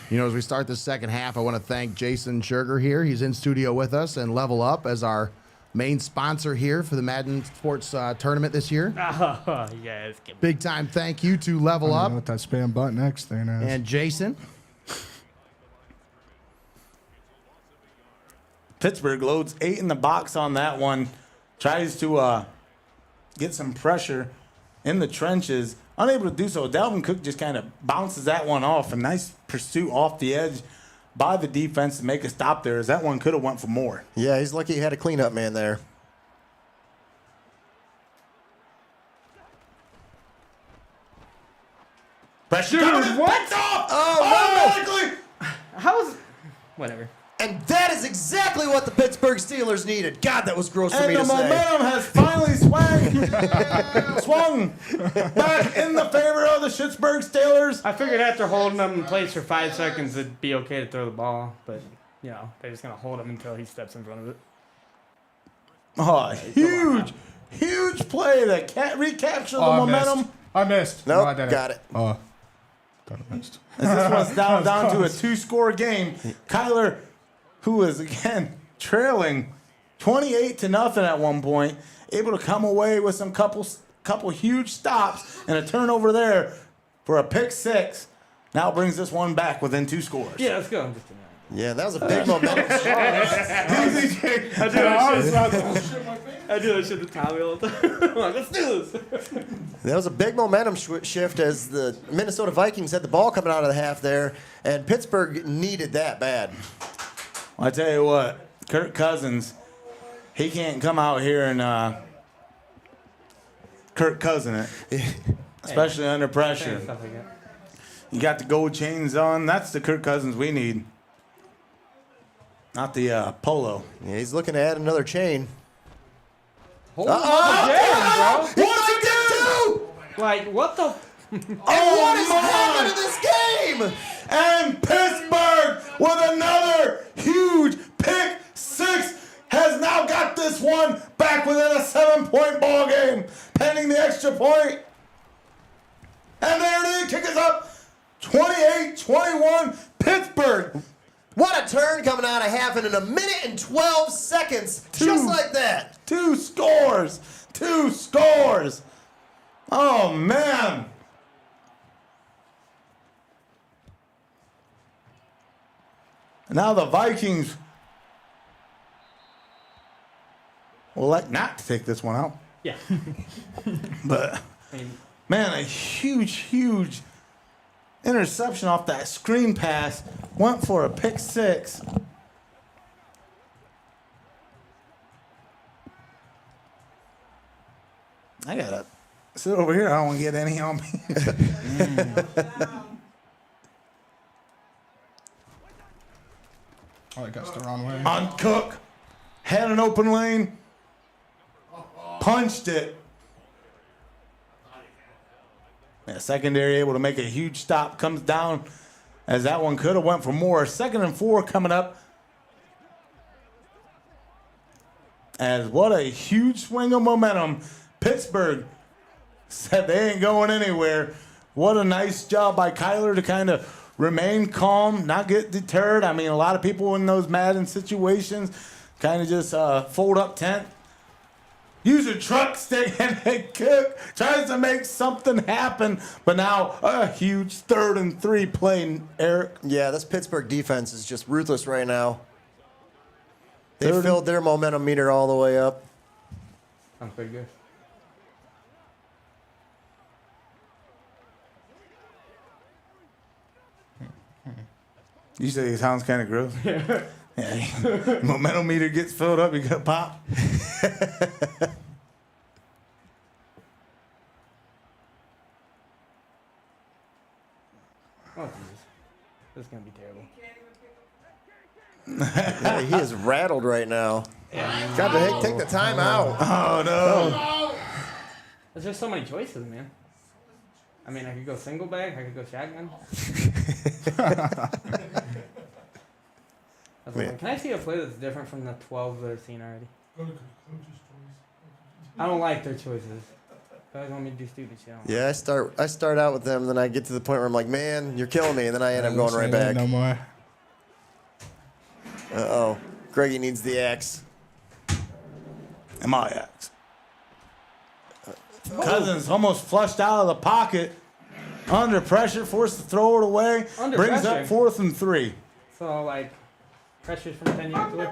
G: You know, as we start the second half, I want to thank Jason Scherger here. He's in studio with us, and Level Up as our
E: main sponsor here for the Madden Sports Tournament this year.
C: Oh, yes.
E: Big time thank you to Level
A: I don't
E: Up
A: know what that spam button X thing is.
E: and Jason.
A: Pittsburgh loads 8 in the box on that one. Tries to get some pressure in the trenches. Unable to do so. Dalvin Cook just kind of bounces that one off. A nice pursuit off the edge by the defense to make a stop there, as that one could have went for more.
B: Yeah, he's lucky he had a cleanup man there.
A: Pressure coming in, picked off!
B: Oh,
A: automatically!
C: How's. Whatever.
B: And that is exactly what the Pittsburgh Steelers needed. God, that was gross for
A: And
B: me
A: the
B: to say.
A: momentum has finally swung back in the favor of the Pittsburgh Steelers.
C: I figured after holding him in place for 5 seconds, it'd be okay to throw the ball. But, they're just going to hold him until he steps in front of it.
A: Oh, huge play that recaptured the momentum. I missed.
B: Nope,
A: No, I didn't.
B: got it.
A: Oh, thought I missed. As this one's down to a 2-score game. Kyler, who is again trailing 28-0 at one point, able to come away with some couple huge stops and a turnover there for a pick 6. Now brings this one back within 2 scores.
C: Yeah, let's go.
B: Yeah, that was a big momentum.
C: I do that shit to Tommy all the time. I'm like, let's do this.
B: That was a big momentum shift as the Minnesota Vikings had the ball coming out of the half there, and Pittsburgh needed that bad.
A: Well, I tell you what, Kirk Cousins, he can't come out here and Kirk Cousin it, especially under pressure.
C: Stuff like that.
A: You got the gold chains on. That's the Kirk Cousins we need, not the polo.
B: Yeah, he's looking to add another chain.
C: Hold on, bro.
B: What's he do?
C: Like, what the?
B: What is happening in this game?
A: And Pittsburgh with another huge pick 6 has now got this one back within a 7-point ball game, pending the extra point. And there it is. Kick us up 28-21 Pittsburgh.
B: What a turn coming out of half in a minute and 12 seconds. Just like that.
A: 2 scores. 2 scores. Oh, man. Now the Vikings will elect not to take this one out.
C: Yeah.
A: But, man, a huge interception off that screen pass. Went for a pick 6. I gotta sit over here. I don't want to get any on me.
F: Oh, it got the wrong way.
A: On Cook. Had an open lane. Punched it. Yeah, secondary able to make a huge stop. Comes down as that one could have went for more. 2nd and 4 coming up. As what a huge swing of momentum. Pittsburgh said they ain't going anywhere. What a nice job by Kyler to kind of remain calm, not get deterred. I mean, a lot of people in those Madden situations kind of just fold up tent. Use a truck stick and Cook tries to make something happen. But now a huge 3rd and 3 play, Eric.
B: Yeah, this Pittsburgh defense is just ruthless right now. They filled their momentum meter all the way up.
C: Sounds pretty good.
A: You say it sounds kind of gross. Yeah. Momentum meter gets filled up, you got pop.
C: Oh, Jesus. This is going to be terrible.
B: Yeah, he is rattled right now. Got to take the time out.
A: Oh, no.
C: There's just so many choices, man. I mean, I could go single bag, I could go shotgun. Can I see a play that's different from the 12 that I've seen already? I don't like their choices. You guys want me to do stupid shit?
B: Yeah, I start out with them, then I get to the point where I'm like, man, you're killing me, and then I end up going right back.
F: No more.
B: Uh-oh. Greggy needs the axe.
A: and my axe. Cousins almost flushed out of the pocket. Under pressure, forced to throw it away.
C: Under
A: Brings
C: pressure?
A: up 4th and 3.
C: So, like, pressure's from 10 yards away.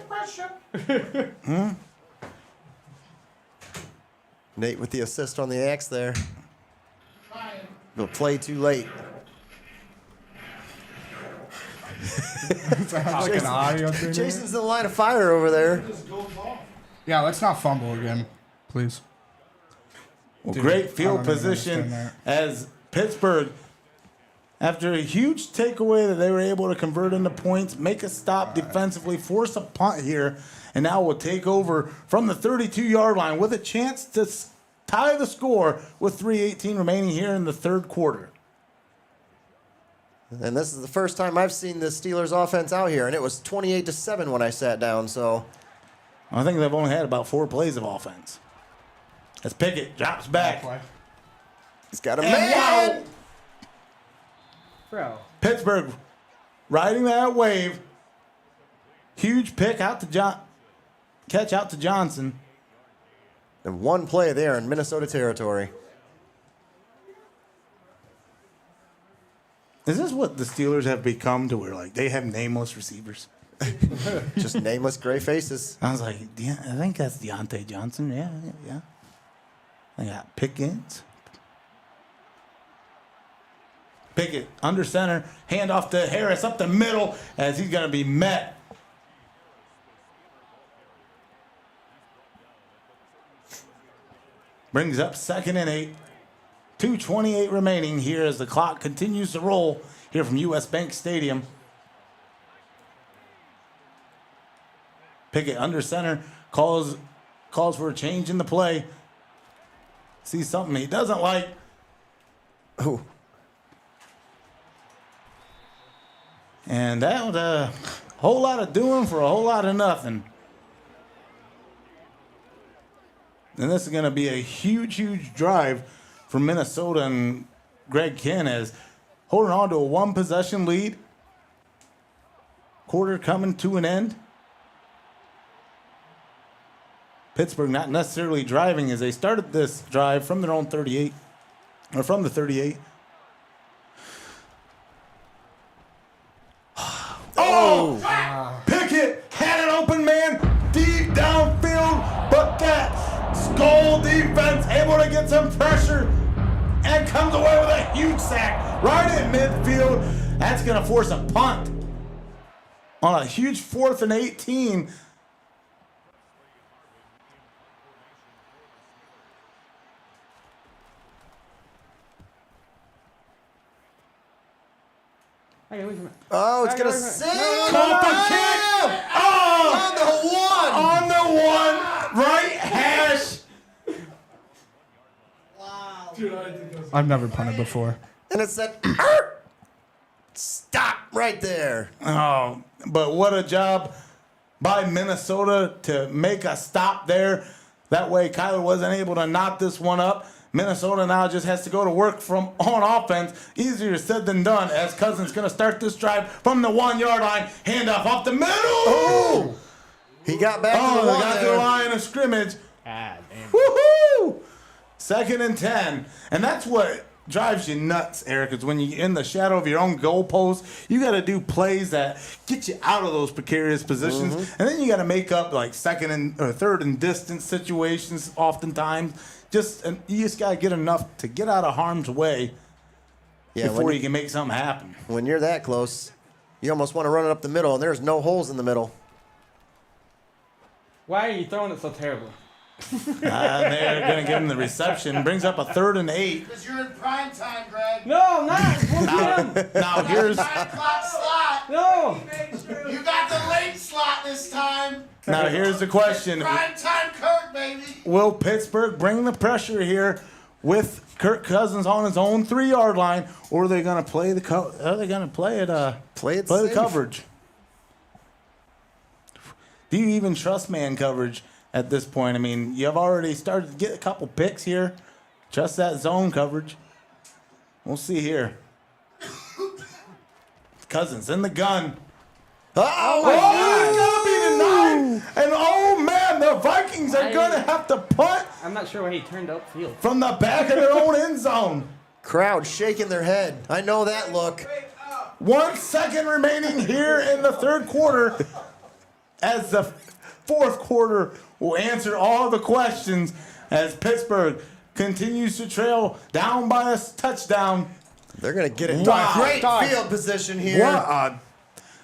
B: Nate with the assist on the axe there. Go play too late.
G: Fucking audio thing.
B: Jason's in the line of fire over there.
G: Yeah, let's not fumble again, please.
A: Well,
G: Dude,
A: great
G: I
A: field
G: don't even
A: position
G: understand
A: as Pittsburgh, after a huge takeaway that they were able to convert into points, make a stop defensively, force a punt here, and now will take over from the 32-yard line with a chance to tie the score with 3:18 remaining here in the third quarter.
B: And this is the first time I've seen the Steelers offense out here, and it was 28-7 when I sat down, so.
A: I think they've only had about 4 plays of offense. As Pickett drops back.
B: He's got a
A: And
B: man.
A: wow,
C: Bro.
A: Pittsburgh riding that wave. Huge pick out to catch out to Johnson.
B: And one play there in Minnesota territory.
A: Is this what the Steelers have become to where, like, they have nameless receivers?
B: Just nameless gray faces.
A: I was like, yeah, I think that's Deontay Johnson. Yeah. I got Pickens. Pickett under center, hand off to Harris up the middle as he's going to be met. Brings up 2nd and 8. 2:28 remaining here as the clock continues to roll here from US Bank Stadium. Pickett under center, calls for a change in the play. Sees something he doesn't like.
B: Oh.
A: And that was a whole lot of doing for a whole lot of nothing. And this is going to be a huge, huge drive for Minnesota and Greg Kinn as holding on to a 1-possession lead. Quarter coming to an end. Pittsburgh not necessarily driving as they started this drive from their own 38, or from the 38. Oh! Pickett had an open man deep downfield, but that Skull defense able to get some pressure and comes away with a huge sack right in midfield. That's going to force a punt on a huge 4th and 18.
B: Oh, it's going to sing.
A: Caught the kick. Oh! On the one. Right hash.
F: Dude, I think that's
G: I've never punted before.
B: And it said, stop right there.
A: Oh, but what a job by Minnesota to make a stop there. That way Kyler wasn't able to knock this one up. Minnesota now just has to go to work on offense. Easier said than done as Cousins going to start this drive from the 1-yard line. Handoff off the middle.
B: Oh! He got back to the
A: They
B: one
A: got
B: there.
A: the line of scrimmage.
C: Ah, damn.
A: Woohoo! 2nd and 10. And that's what drives you nuts, Eric, is when you're in the shadow of your own goalpost. You got to do plays that get you out of those precarious positions. And then you got to make up like 3rd and distance situations oftentimes. You just got to get enough to get out of harm's way before you can make something happen.
B: When you're that close, you almost want to run it up the middle, and there's no holes in the middle.
C: Why are you throwing it so terribly?
A: And they're going to give him the reception. Brings up a 3rd and 8.
E: Because you're in prime time, Greg.
C: No, I'm not.
A: Now here's
E: 9 o'clock slot.
C: No.
E: You got the late slot this time.
A: the question.
E: Prime time Kirk, baby.
A: Will Pittsburgh bring the pressure here with Kirk Cousins on his own 3-yard line, or are they going to play the
B: safe.
A: coverage? Do you even trust man coverage at this point? I mean, you've already started to get a couple picks here. Trust that zone coverage. We'll see here. Cousins in the gun.
B: Oh,
A: He's going to be denied. And oh man, the Vikings are going to have to punt
C: I'm not sure why he turned upfield.
A: from the back of their own end zone.
B: Crowd shaking their head. I know that look.
A: 1 second remaining here in the third quarter, as the fourth quarter will answer all the questions as Pittsburgh continues to trail down by a touchdown.
B: They're going to get it.
A: Wow.
B: Great field position here.
A: What a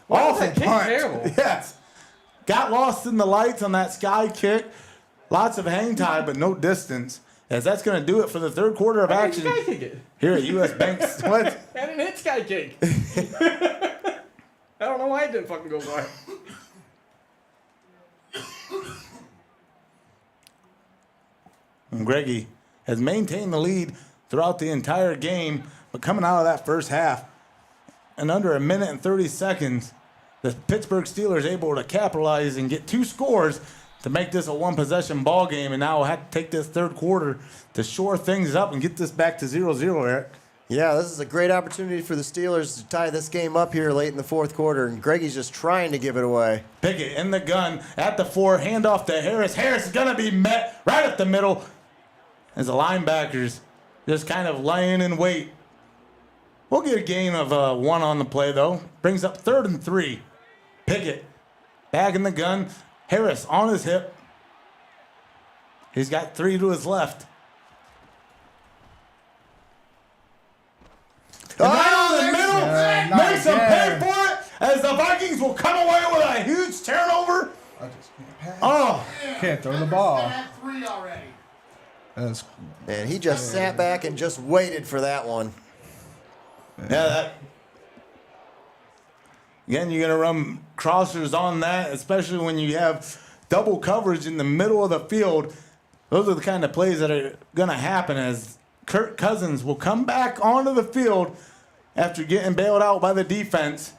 A: awful
C: that kick
A: punt.
C: terrible?
A: Yes. Got lost in the lights on that sky kick. Lots of hang time, but no distance. As that's going to do it for the third quarter of action
C: Sky kick it.
A: here at US Banks. What?
C: I didn't hit sky kick. I don't know why it didn't fucking go by.
A: And Greggy has maintained the lead throughout the entire game, but coming out of that first half, in under a minute and 30 seconds, the Pittsburgh Steelers able to capitalize and get 2 scores to make this a one-possession ball game, and now we'll have to take this third quarter to shore things up and get this back to 0-0, Eric.
B: Yeah, this is a great opportunity for the Steelers to tie this game up here late in the fourth quarter, and Greggy's just trying to give it away.
A: Pickett in the gun at the 4, handoff to Harris. Harris is going to be met right up the middle as the linebackers just kind of laying in wait. We'll get a gain of 1 on the play, though. Brings up 3rd and 3. Pickett back in the gun. Harris on his hip. He's got 3 to his left. And right in the middle, makes him pay for it as the Vikings will come away with a huge turnover.
G: I just can't pass.
A: Oh,
G: Can't throw the ball.
E: Had 3 already.
G: That's
B: And he just sat back and just waited for that one.
A: yeah, that. Again, you're going to run crossers on that, especially when you have double coverage in the middle of the field. Those are the kind of plays that are going to happen as Kirk Cousins will come back onto the field after getting bailed out by the defense.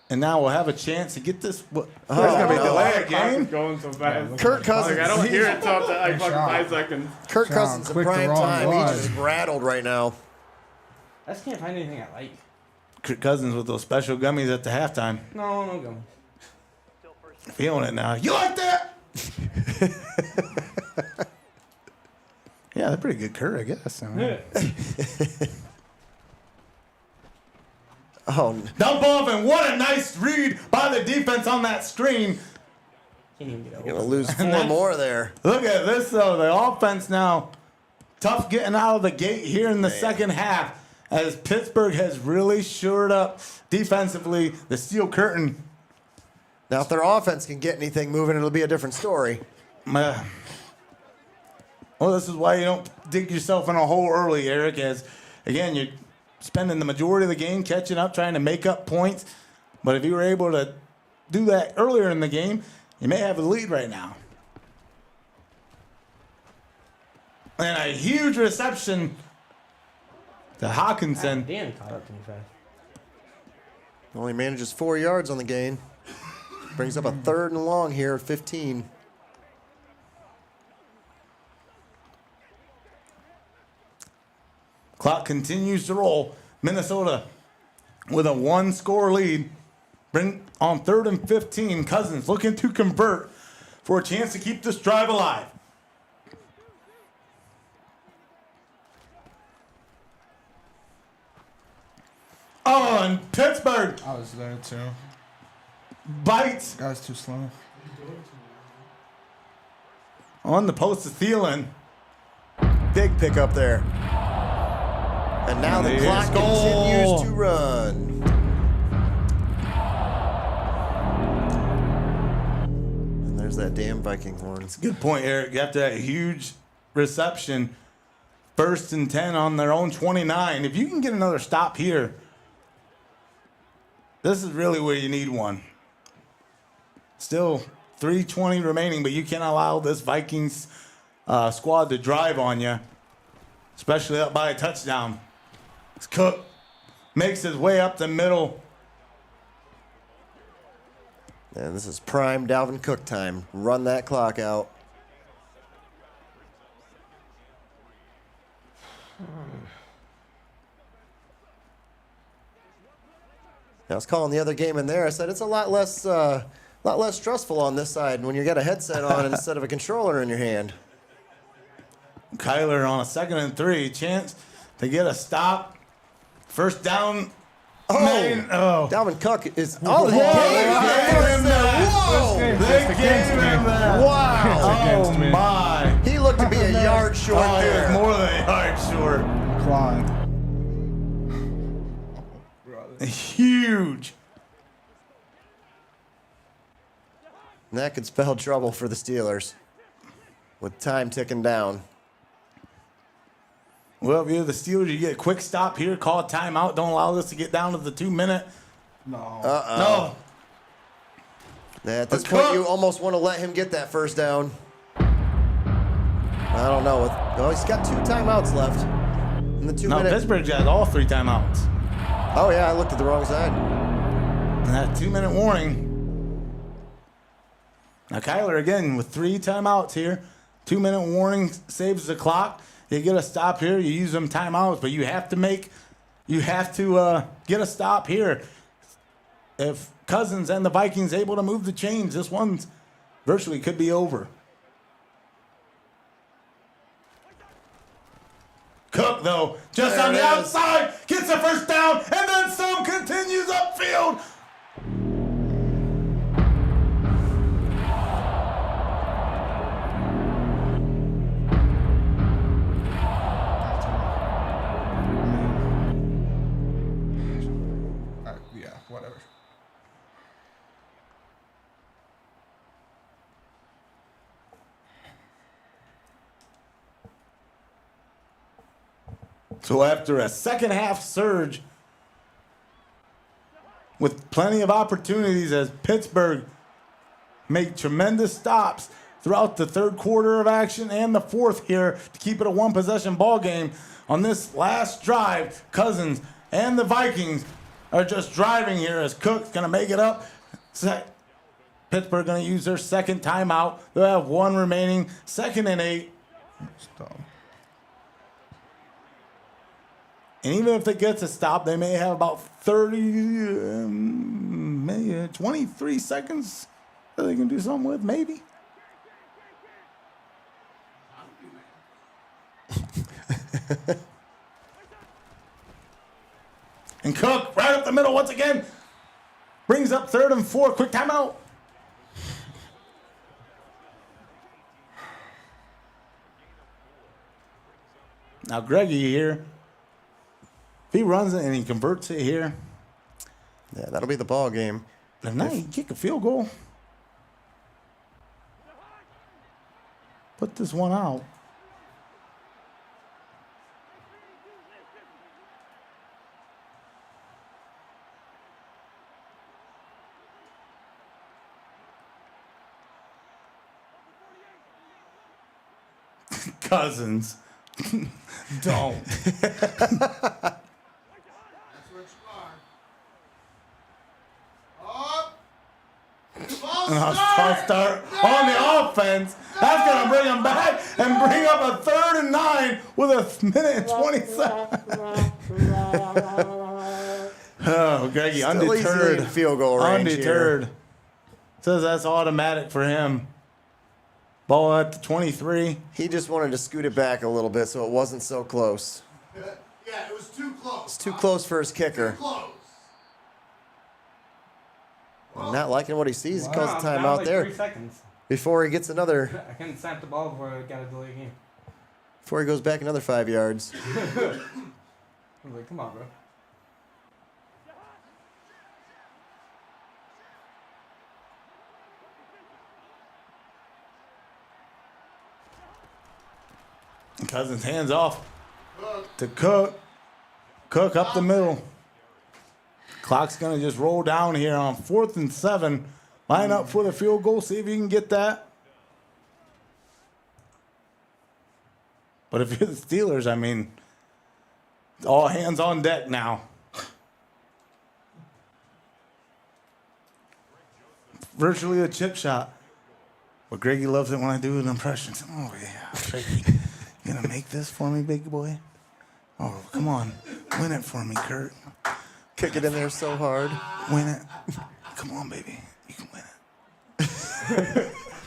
A: And now we'll have a chance to get this. There's going to be a delay a game.
C: Going so fast.
B: Kirk Cousins.
C: I don't hear it until after like fucking 5 seconds.
B: Kirk
G: Sean
B: Cousins in
G: clicked the
B: prime
G: wrong
B: time.
G: one.
B: He's just rattled right now.
C: I just can't find anything I like.
A: Kirk Cousins with those special gummies at the halftime.
C: No go.
A: Feeling it now. You like that? Yeah, they're pretty good Kurt, I guess.
B: Oh,
A: Dump off, and what a nice read by the defense on that screen.
C: Can't even get over.
B: going to lose 4 more there.
A: Look at this, though. The offense now tough getting out of the gate here in the second half as Pittsburgh has really shored up defensively the steel curtain.
B: Now, if their offense can get anything moving, it'll be a different story.
A: Well, this is why you don't dig yourself in a hole early, Eric, as, again, you're spending the majority of the game catching up, trying to make up points. But if you were able to do that earlier in the game, you may have the lead right now. And a huge reception to Hawkinson.
C: Dan caught up to me fast.
B: Only manages 4 yards on the gain. Brings up a 3rd and long here at 15.
A: Clock continues to roll. Minnesota with a 1-score lead. Bring on 3rd and 15. Cousins looking to convert for a chance to keep this drive alive. Oh, and Pittsburgh
G: I was there too.
A: bites
G: Guy's too slow.
A: on the post of Thielen.
B: Big pick up there. And now the
A: There's
B: clock
A: goal.
B: continues to run. And there's that damn Viking horn.
A: Good point, Eric. After that huge reception, 1st and 10 on their own 29. If you can get another stop here, this is really where you need one. Still 3:20 remaining, but you can't allow this Vikings squad to drive on you, especially up by a touchdown. It's Cook makes his way up the middle.
B: And this is prime Dalvin Cook time. Run that clock out. I was calling the other game in there. I said it's a lot less A lot less stressful on this side when you got a headset on instead of a controller in your hand.
A: Kyler on a 2nd and 3. Chance to get a stop. First down.
B: Dalvin Cook is. Oh,
A: Whoa. They gave him that. Wow. Oh, my.
B: He looked to be a yard short
A: He
B: there.
A: was more than a yard short.
G: Klein.
A: Huge.
B: And that could spell trouble for the Steelers with time ticking down.
A: Well, if you're the Steelers, you get a quick stop here, call a timeout. Don't allow this to get down to the 2-minute.
B: No. At this point, you almost want to let him get that first down. I don't know. He's got 2 timeouts left. In the 2-minute.
A: Pittsburgh's got all 3 timeouts.
B: Oh, yeah, I looked at the wrong side.
A: And that 2-minute warning. Now, Kyler, again, with 3 timeouts here. 2-minute warning saves the clock. You get a stop here, you use them timeouts, but you have to get a stop here. If Cousins and the Vikings able to move the chains, this one's virtually could be over. Cook, though, just on the outside, gets the first down, and then some, continues upfield.
G: Yeah, whatever.
A: So after a second half surge with plenty of opportunities as Pittsburgh made tremendous stops throughout the 3rd quarter of action and the 4th here to keep it a 1-possession ball game, on this last drive, Cousins and the Vikings are just driving here as Cook's going to make it up. Pittsburgh going to use their 2nd timeout. They'll have 1 remaining, 2nd and 8.
G: Stop.
A: And even if they get to stop, they may have about 23 seconds that they can do something with, maybe. And Cook, right up the middle once again, brings up 3rd and 4. Quick timeout. Now, Greggy here. If he runs it and he converts it here,
B: Yeah, that'll be the ball game.
A: if not, he can kick a field goal. Put this one out. Cousins. Don't. False start on the offense. That's going to bring them back and bring up a 3rd and 9 with a minute and 20 seconds. Oh, Greggy,
B: Still
A: undeterred.
B: easily in field goal range
A: Undeterred.
B: here.
A: Says that's automatic for him. Ball at the 23.
B: He just wanted to scoot it back a little bit so it wasn't so close.
E: Yeah, it was too close.
B: It's too close for his kicker.
E: Close.
B: Not liking what he sees. He calls a
C: Down
B: timeout
C: like
B: there
C: 3 seconds.
B: before he gets another.
C: I couldn't snap the ball before I got a delay game.
B: Before he goes back another 5 yards.
C: I was like, come on, bro.
A: Cousins hands off to Cook. Cook up the middle. Clock's going to just roll down here on 4th and 7. Line up for the field goal. See if you can get that. But if you're the Steelers, I mean, all hands on deck now. Virtually a chip shot. But Greggy loves it when I do an impression. Oh, yeah. Greggy, you going to make this for me, big boy? Oh, come on. Win it for me, Kurt.
B: Kick it in there so hard.
A: Win it. Come on, baby. You can win it.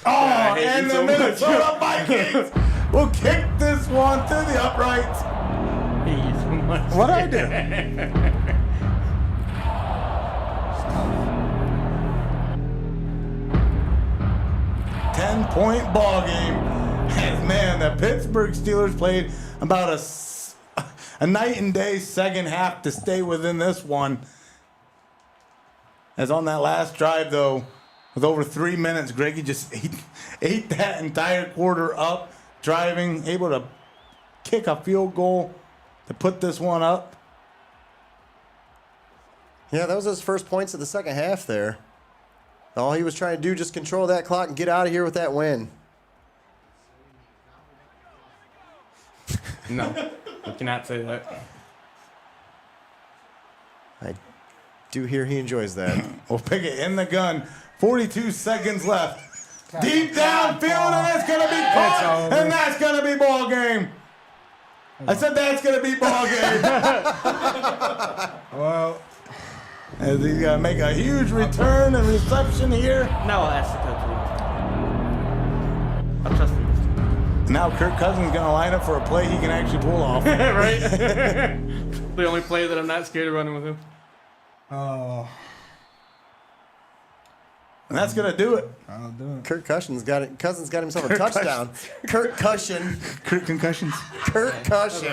A: And the Minnesota Vikings will kick this one to the uprights.
C: I hate you so much.
A: What'd I do? 10-point ball game. And man, the Pittsburgh Steelers played about a night and day second half to stay within this one. As on that last drive, though, with over 3 minutes, Greggy just ate that entire quarter up, driving, able to kick a field goal to put this one up.
B: Yeah, that was his first points of the second half there. All he was trying to do, just control that clock and get out of here with that win.
C: No, you cannot say that.
B: I do hear he enjoys that.
A: We'll pick it in the gun. 42 seconds left. Deep downfield, and it's going to be caught, and that's going to be ball game. I said that's going to be ball game.
G: Well,
A: As he's going to make a huge return and reception here.
C: Now I'll ask the coach. I'll trust him.
A: Now Kirk Cousins going to line up for a play he can actually pull off.
C: Right? The only play that I'm not scared of running with him.
G: oh,
A: And that's going to do it.
G: I'll do it.
B: Cousins got himself a touchdown. Kurt Cushion.
A: Kirk concussions.
B: Kurt Cushion.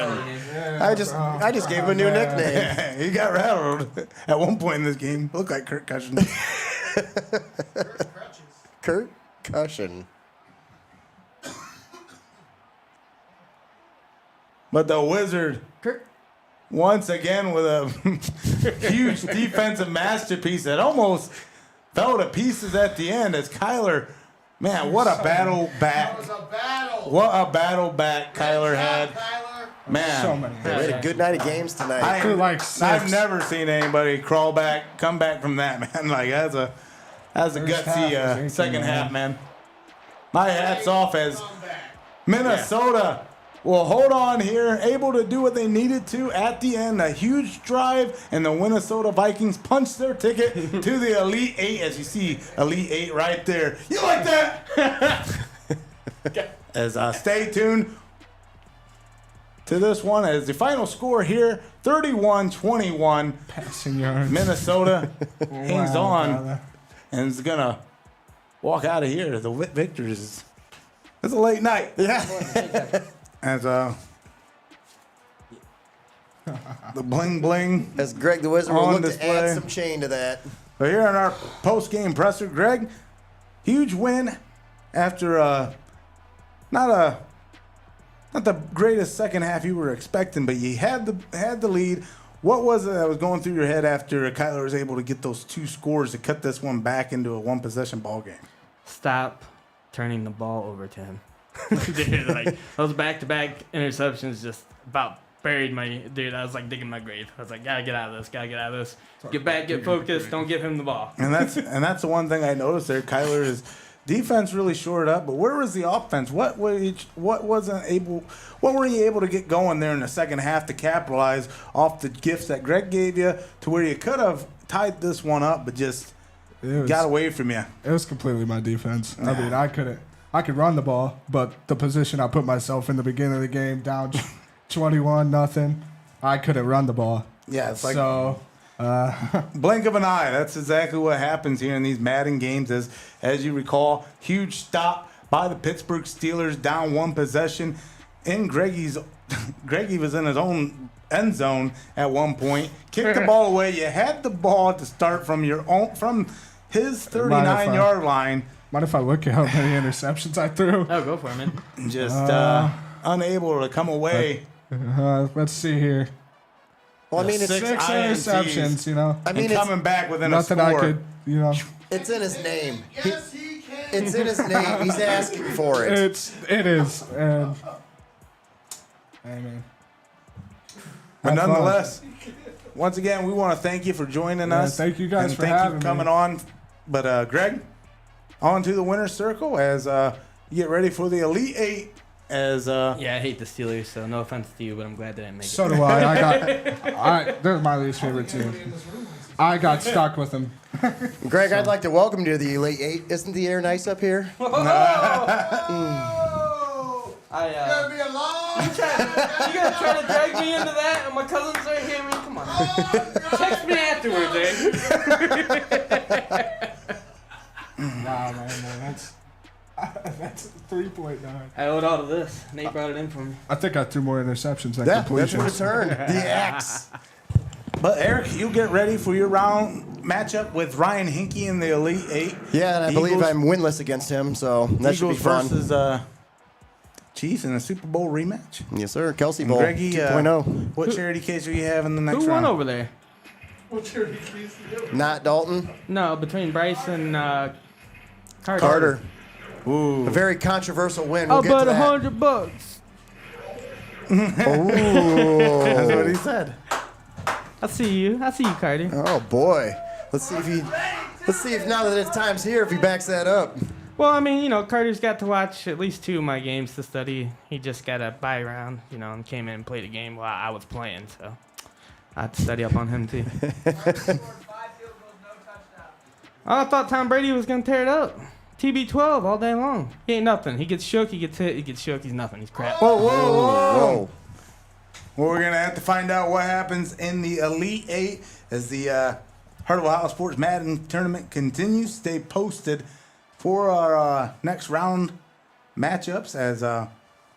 B: I just gave him a new nickname.
A: He got rattled at one point in this game. Looked like Kirk Cushion.
B: Kurt Cushion.
A: But the Wizard, once again with a huge defensive masterpiece that almost fell to pieces at the end as Kyler, man, what a battle back.
E: That was a battle.
A: What a battle back Kyler had. Man,
G: So many.
B: We had a good night of games tonight.
A: I've never seen anybody come back from that, man. Like that's a
G: First half
A: gutsy
G: was
A: second
G: 18,
A: half, man. My hat's off as
E: Comeback.
A: Minnesota will hold on here, able to do what they needed to at the end. A huge drive, and the Minnesota Vikings punch their ticket to the Elite Eight, as you see Elite Eight right there. You like that? As stay tuned to this one as the final score here, 31-21.
G: Passing yards.
A: Minnesota hangs
G: Wow,
A: on
G: brother.
A: and is gonna walk out of here. The victors. It's a late night.
B: Yeah.
A: As the bling bling.
B: As Greg the Wizard will
A: On
B: look to
A: display.
B: add some chain to that.
A: But here in our post-game presser, Greg, huge win after not the greatest second half you were expecting, but you had the lead. What was it that was going through your head after Kyler was able to get those two scores to cut this one back into a one-possession ball game?
C: Stop turning the ball over to him. Dude, like those back-to-back interceptions just about buried my dude. I was like digging my grave. I was like, gotta get out of this. Get back, get focused. Don't give him the ball.
A: And that's the one thing I noticed there. Kyler's defense really shored up, but where was the offense? What were you able to get going there in the second half to capitalize off the gifts that Greg gave you to where you could have tied this one up, but just got away from you?
G: It was completely my defense. I mean, I could run the ball, but the position I put myself in the beginning of the game, down 21-0, I couldn't run the ball.
A: Yeah, it's like
G: So,
A: blink of an eye. That's exactly what happens here in these Madden games. As you recall, huge stop by the Pittsburgh Steelers, down one possession. Greggy was in his own end zone at one point. Kicked the ball away. You had the ball to start from his 39-yard line.
G: mind if I look at how many interceptions I threw?
C: Oh, go for it, man.
A: Just unable to come away.
G: Let's see here.
B: Well, I mean, it's
G: 6
A: INTs.
G: interceptions, you know.
B: I mean,
A: And
B: it's,
A: coming back within
G: Nothing
A: a
G: I
A: score.
G: could, you know.
B: it's in his name.
E: Yes, he can.
B: It's in his name. He's asking for it.
G: It is. And, I mean,
A: But
G: have fun.
A: nonetheless, once again, we want to thank you for joining us.
G: thank you guys
A: and
G: for
A: thank
G: having
A: you
G: me.
A: for coming on. But Greg, on to the winner's circle as you get ready for the Elite Eight. As
C: Yeah, I hate the Steelers, so no offense to you, but I'm glad that I didn't make
G: So
C: it.
G: do I. They're my least favorite team. I got stuck with him.
B: Greg, I'd like to welcome you to the Elite Eight. Isn't the air nice up here?
C: You gonna try to drag me into that? And my cousin's right here, man. Come on. Text me afterwards,
G: Nah, man, that's 3.9.
C: I owe it all to this. Nate brought it in for me.
G: I think I threw more interceptions than
B: Yeah, that's
G: completions.
B: return. The X.
A: But Eric, you get ready for your round matchup with Ryan Hinkey in the Elite Eight.
B: Yeah, and I believe
A: Eagles-
B: I'm winless against him, so that should be
A: Eagles
B: fun.
A: versus Chiefs in a Super Bowl rematch.
B: Yes, sir. Kelsey
A: And
B: Bowl
A: Greggy,
B: 2.0.
A: what charity case are you having the next
C: Who
A: round?
C: won over there?
F: What's your case?
B: Not Dalton.
C: No, between Bryce and Carter.
B: Carter.
A: Ooh.
B: A very controversial win.
C: I'll
B: We'll get to
C: bet
B: that.
C: $100.
A: That's what he said.
C: I see you, Carter.
B: Oh boy. Let's see if now that it's time's here, if he backs that up.
C: Well, I mean, Carter's got to watch at least 2 of my games to study. He just got a bye round, and came in and played a game while I was playing, so I had to study up on him too. I thought Tom Brady was gonna tear it up. TB12 all day long. He ain't nothing. He gets shook, he gets hit, he gets shook, he's nothing. He's crap.
A: Whoa, whoa, whoa.
B: Whoa.
A: Well, we're going to have to find out what happens in the Elite Eight as the Heart of Ohio Sports Madden tournament continues. Stay posted for our next round matchups as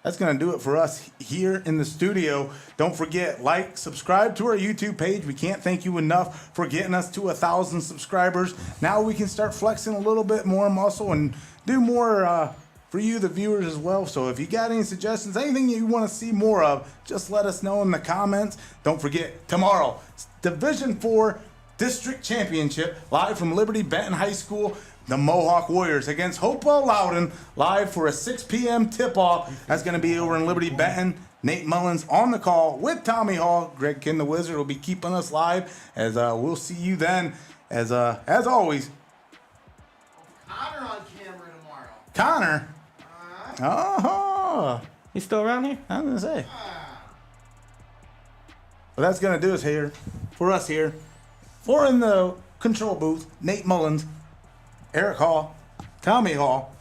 A: that's going to do it for us here in the studio. Don't forget, subscribe to our YouTube page. We can't thank you enough for getting us to 1,000 subscribers. Now we can start flexing a little bit more muscle and do more for you, the viewers, as well. So if you got any suggestions, anything you want to see more of, just let us know in the comments. Don't forget, tomorrow, Division 4 District Championship, live from Liberty Benton High School. The Mohawk Warriors against Hopewell Loudon, live for a 6 p.m. tip-off. That's going to be over in Liberty Benton. Nate Mullins on the call with Tommy Hall. Greg Kinn, the Wizard, will be keeping us live. As we'll see you then. As always,
E: Connor on camera tomorrow.
A: Connor. Oh,
C: He's still around here?
A: I was gonna say. Well, that's gonna do us here for us here. For in the control booth, Nate Mullins, Eric Hall, Tommy Hall.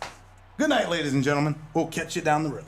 A: Good night, ladies and gentlemen. We'll catch you down the road.